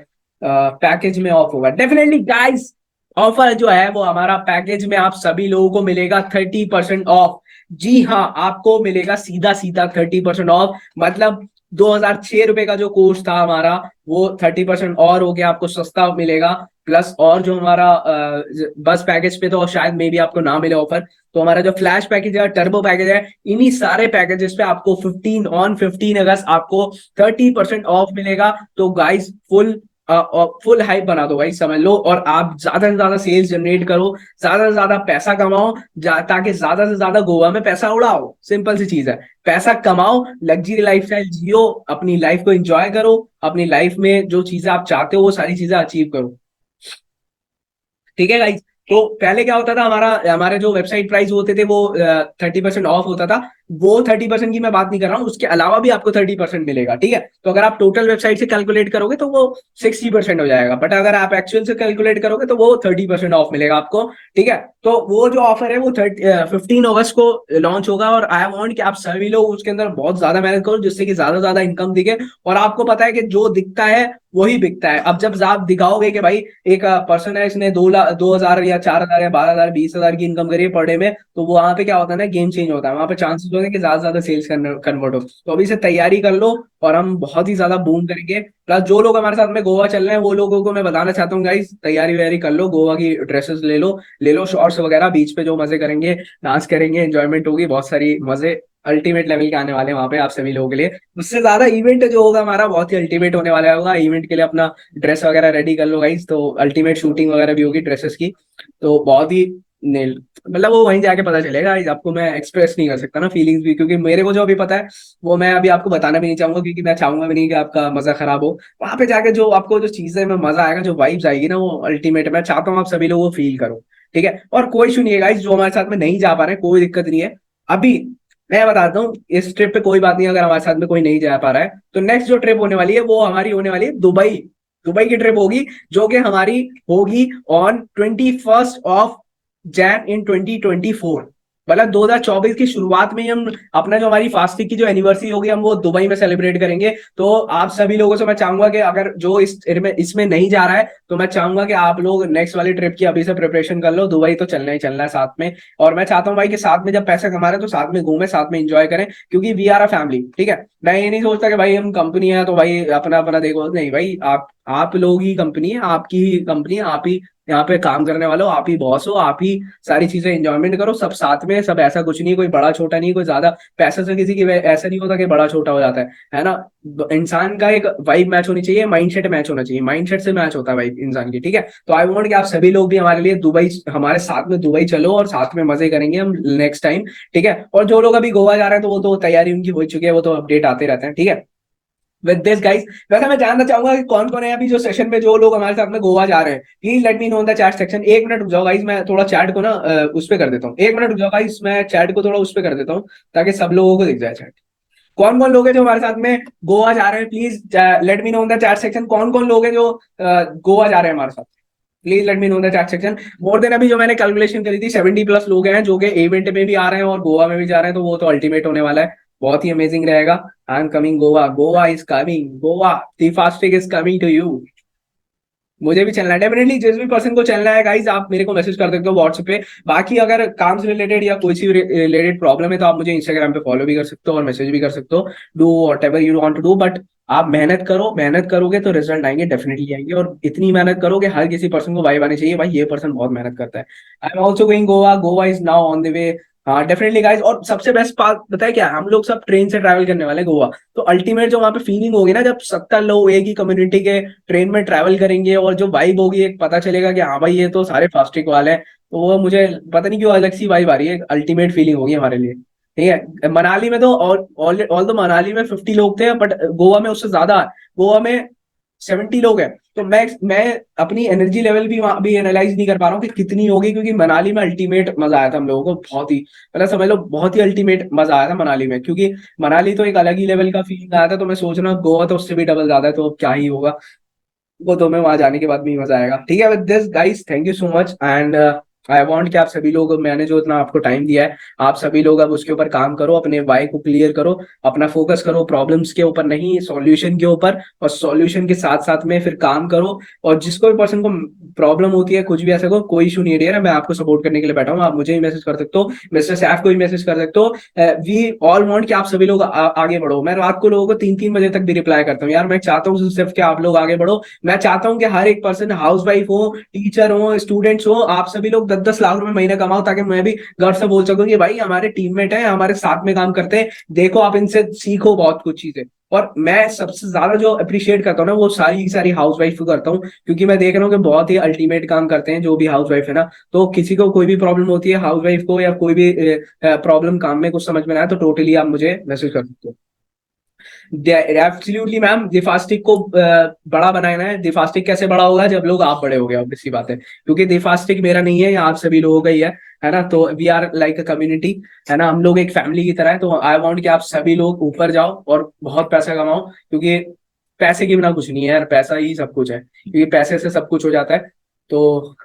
पैकेज में ऑफ होगा डेफिनेटली गाइस। ऑफर जो है वो हमारा पैकेज में आप सभी लोगों को मिलेगा 30% ऑफ। जी हाँ, आपको मिलेगा सीधा सीधा 30% ऑफ। मतलब 2,006 रुपए का जो कोर्स था हमारा, वो 30% और हो गया, आपको सस्ता मिलेगा। प्लस और जो हमारा बस पैकेज पे तो शायद मे भी आपको ना मिले ऑफर। तो हमारा जो फ्लैश पैकेज है, टर्बो पैकेज है, इन्हीं सारे पैकेजेस पे आपको 15 अगस्त आपको 30% ऑफ मिलेगा। तो गाइस फुल हाइप बना दो भाई, समझ लो, और आप ज्यादा से ज्यादा सेल्स जनरेट करो, ज्यादा से ज्यादा पैसा कमाओ, ताकि ज्यादा से ज्यादा गोवा में पैसा उड़ाओ। सिंपल सी चीज है, पैसा कमाओ, लग्जरी लाइफस्टाइल जियो, अपनी लाइफ को एंजॉय करो, अपनी लाइफ में जो चीजें आप चाहते हो वो सारी चीजें अचीव करो, ठीक है गाइज। तो पहले क्या होता था, हमारा हमारे जो वेबसाइट प्राइस होते थे वो 30% ऑफ होता था। वो 30% की मैं बात नहीं कर रहा हूँ, उसके अलावा भी आपको 30% मिलेगा, ठीक है। तो अगर आप टोटल वेबसाइट से कैलकुलेट करोगे तो वो 60% हो जाएगा, बट अगर आप एक्चुअल से कैलकुलेट करोगे तो वो 30% ऑफ मिलेगा आपको, ठीक है। तो वो जो ऑफर है वो 15 अगस्त को लॉन्च होगा, और आई वांट कि आप सभी लोग उसके अंदर बहुत ज्यादा मेहनत करो, जिससे कि ज्यादा से ज्यादा इनकम दिखे। और आपको पता है कि जो दिखता है वही बिकता है। अब जब आप दिखाओगे कि भाई एक पर्सन है, इसने 2,000 या 4,000 या 12,000 20,000 की इनकम करी है पर डे में, तो वो वहां पे क्या होता है ना, गेम चेंज होता है। वहां पे चांसेस होते हैं कि ज्यादा से ज्यादा सेल्स कन्वर्ट हो। तो अभी से तैयारी कर लो, और हम बहुत ही ज्यादा बूम करेंगे। प्लस जो लोग हमारे साथ में गोवा चल रहे हैं, वो लोगों को मैं बताना चाहता हूँ गाइस, तैयारी वैयारी कर लो, गोवा की ड्रेसेस ले लो शॉर्ट्स वगैरह, बीच पे जो मजे करेंगे, डांस करेंगे, एंजॉयमेंट होगी, बहुत सारी मजे अल्टीमेट लेवल के आने वाले हैं वहां पे आप सभी लोगों के लिए। उससे ज्यादा इवेंट जो होगा हमारा बहुत ही अल्टीमेट होने वाला होगा। इवेंट के लिए अपना ड्रेस वगैरह रेडी कर लो गाइस, तो अल्टीमेट शूटिंग वगैरह भी होगी ड्रेसेस की। तो बहुत ही नेल मतलब वो वहीं जाके पता चलेगा guys, आपको मैं एक्सप्रेस नहीं कर सकता ना फीलिंग्स भी, क्योंकि मेरे को जो अभी पता है वो मैं अभी आपको बताना भी नहीं चाहूंगा, क्योंकि मैं चाहूंगा भी नहीं कि आपका मजा खराब हो। वहां पे जाके जो आपको जो चीजें में मजा आएगा, जो वाइब्स आएगी ना, वो अल्टीमेट मैं चाहता हूँ आप सभी लोग वो फील करो, ठीक है। और कोई इशू नहीं है गाइस, जो हमारे साथ में नहीं जा पा रहे हैं, कोई दिक्कत नहीं है। अभी मैं बताता हूँ, इस ट्रिप पे कोई बात नहीं, अगर हमारे साथ में कोई नहीं जा पा रहा है, तो नेक्स्ट जो ट्रिप होने वाली है वो हमारी होने वाली है दुबई। दुबई की ट्रिप होगी, जो कि हमारी होगी ऑन 21 Jan इन 2024। मतलब 2024 की शुरुआत में ही हम अपना जो हमारी फास्टिक की जो एनिवर्सरी होगी, हम वो दुबई में सेलिब्रेट करेंगे। तो आप सभी लोगों से मैं चाहूंगा कि अगर जो इसमें नहीं जा रहा है, तो मैं चाहूंगा कि आप लोग नेक्स्ट वाली ट्रिप की अभी से प्रिपरेशन कर लो। दुबई तो चलना ही चलना है साथ में। और मैं चाहता हूँ भाई कि साथ में जब पैसा कमा रहे हैं तो साथ में घूमे, साथ में एंजॉय करें, क्योंकि वी आर अ फैमिली, ठीक है। मैं ये नहीं सोचता कि भाई हम कंपनी है तो भाई अपना अपना देखो, नहीं भाई, आप लोग ही कंपनी है, आपकी ही कंपनी है, आप ही यहाँ पे काम करने वाले हो, आप ही बॉस हो, आप ही सारी चीजें एंजॉयमेंट करो सब साथ में। सब ऐसा कुछ नहीं, कोई बड़ा छोटा नहीं, कोई ज्यादा पैसे से किसी की ऐसा नहीं होता कि बड़ा छोटा हो जाता है ना। इंसान का एक वाइब मैच होनी चाहिए, माइंडसेट मैच होना चाहिए, माइंडसेट से मैच होता है वाइब इंसान की, ठीक है। तो आई वांट कि आप सभी लोग भी हमारे लिए दुबई, हमारे साथ में दुबई चलो, और साथ में मजे करेंगे हम नेक्स्ट टाइम, ठीक है। और जो लोग अभी गोवा जा रहे हैं तो वो तो तैयारी उनकी हो चुकी है, वो तो अपडेट आते रहते हैं, ठीक है। विद दिस गाइस, वैसे मैं जानना चाहूंगा कि कौन कौन है अभी जो सेशन में, जो लोग हमारे साथ में गोवा जा रहे हैं, please let me know in the chat section. एक मिनट रुक जाओ गाइस, मैं थोड़ा चैट को ना उस पे कर देता हूँ। एक मिनट रुक जाओ गाइस, मैं चैट को थोड़ा उस पे कर देता हूँ ताकि सब लोगों को दिख जाए चैट। कौन कौन लोग हैं जो हमारे साथ में गोवा जा रहे हैं, please let me know in the chat section. कौन कौन लोग हैं जो गोवा जा रहे हैं हमारे साथ, please let me know in the chat section. More than, अभी जो मैंने कैलकुलेशन करी थी 70+ लोग हैं जो कि इवेंट में भी आ रहे हैं और गोवा में भी जा रहे हैं, तो वो तो अल्टीमेट होने वाला है, बहुत ही अमेजिंग रहेगा। I am coming Goa, Goa is coming, Goa the fantastic is coming to you. मुझे भी चलना है डेफिनेटली, जिस भी पर्सन को चलना है गाइज आप मेरे को मैसेज कर सकते हो व्हाट्सएप पे। बाकी अगर काम से रिलेटेड या कोई सी रिलेटेड प्रॉब्लम है तो आप मुझे इंस्टाग्राम पे फॉलो भी कर सकते हो और मैसेज भी कर सकते हो। Do whatever you want to do, but आप मेहनत करो, मेहनत करोगे तो रिजल्ट आएंगे, डेफिनेटली आएंगे। और इतनी मेहनत करो कि हर किसी पर्सन को वाइब आनी चाहिए, भाई ये पर्सन बहुत मेहनत करता है। I am also going Goa, Goa is now on the way. हाँ डेफिनेटली गाइज, और सबसे बेस्ट बात बताए क्या, हम लोग सब ट्रेन से ट्रैवल करने वाले हैं गोवा। तो अल्टीमेट जो वहां पे फीलिंग होगी ना, जब 70 लोग एक ही कम्युनिटी के ट्रेन में ट्रैवल करेंगे और जो वाइब होगी, एक पता चलेगा कि हाँ भाई ये तो सारे फास्टिक वाले हैं, तो वो मुझे पता नहीं क्यों अलग सी वाइब आ रही है, अल्टीमेट फीलिंग होगी हमारे लिए। ठीक है, मनाली में तो ऑल तो मनाली में 50 लोग थे, बट गोवा में उससे ज्यादा, गोवा में 70 लोग हैं। तो मैं अपनी एनर्जी लेवल भी वहां भी एनालाइज नहीं कर पा रहा हूँ कि कितनी होगी, क्योंकि मनाली में अल्टीमेट मजा आया था हम लोगों को, बहुत ही मतलब समझ लो बहुत ही अल्टीमेट मजा आया था मनाली में, क्योंकि मनाली तो एक अलग ही लेवल का फीलिंग आया था। तो मैं सोच रहा हूँ गोवा तो उससे भी डबल ज्यादा है, तो अब क्या ही होगा, वो तो मैं वहां जाने के बाद भी मजा आएगा। ठीक है, with this guys thank you so much, and I want कि आप सभी लोग, मैंने जो इतना आपको टाइम दिया है, आप सभी लोग अब उसके ऊपर काम करो, अपने वाई को क्लियर करो, अपना फोकस करो प्रॉब्लम्स के ऊपर नहीं, सॉल्यूशन के ऊपर, और सॉल्यूशन के साथ साथ में फिर काम करो। और जिसको भी पर्सन को प्रॉब्लम होती है, कुछ भी ऐसा को, कोई इशू नहीं है डियर, मैं आपको सपोर्ट करने के लिए बैठा हूँ, आप मुझे भी मैसेज कर सकते हो, मिस्टर सैफ को भी मैसेज कर सकते हो। वी ऑल वांट कि आप सभी लोग आगे बढ़ो। मैं रात को लोगों को 3-3 बजे तक भी रिप्लाई करता हूँ यार, मैं चाहता हूँ सिर्फ कि आप लोग आगे बढ़ो। मैं चाहता हूं कि हर एक पर्सन, हाउस वाइफ हो, टीचर हो, स्टूडेंट्स हो, आप सभी लोग 10-10 लाख रुपए महीने कमाओ, ताकि मैं भी घर से बोल सकूं कि भाई हमारे टीममेट हैं, हमारे साथ में काम करते हैं, देखो आप इनसे सीखो बहुत कुछ चीजें। और मैं सबसे ज्यादा जो अप्रिशिएट करता हूँ ना, वो सारी की सारी हाउस वाइफ को करता हूँ, क्योंकि मैं देख रहा हूँ कि बहुत ही अल्टीमेट काम करते हैं जो भी हाउस वाइफ है ना। तो किसी को कोई भी प्रॉब्लम होती है हाउस वाइफ को, या कोई भी प्रॉब्लम काम में कुछ समझ में ना आए, तो टोटली आप मुझे मैसेज कर सकते हो। एब्सोल्युटली मैम, दिफास्टिक को बड़ा बनाना है। दिफास्टिक कैसे बड़ा होगा, जब लोग आप बड़े हो गए, ऑब्वियस सी बात है, क्योंकि दिफास्टिक मेरा नहीं है, ये आप सभी लोगों का ही है ना। तो we are like a community, है ना, हम लोग एक फैमिली की तरह है। तो आई वांट कि आप सभी लोग ऊपर जाओ और बहुत पैसा कमाओ, क्योंकि पैसे के बिना कुछ नहीं है यार, पैसा ही सब कुछ है, क्योंकि पैसे से सब कुछ हो जाता है। तो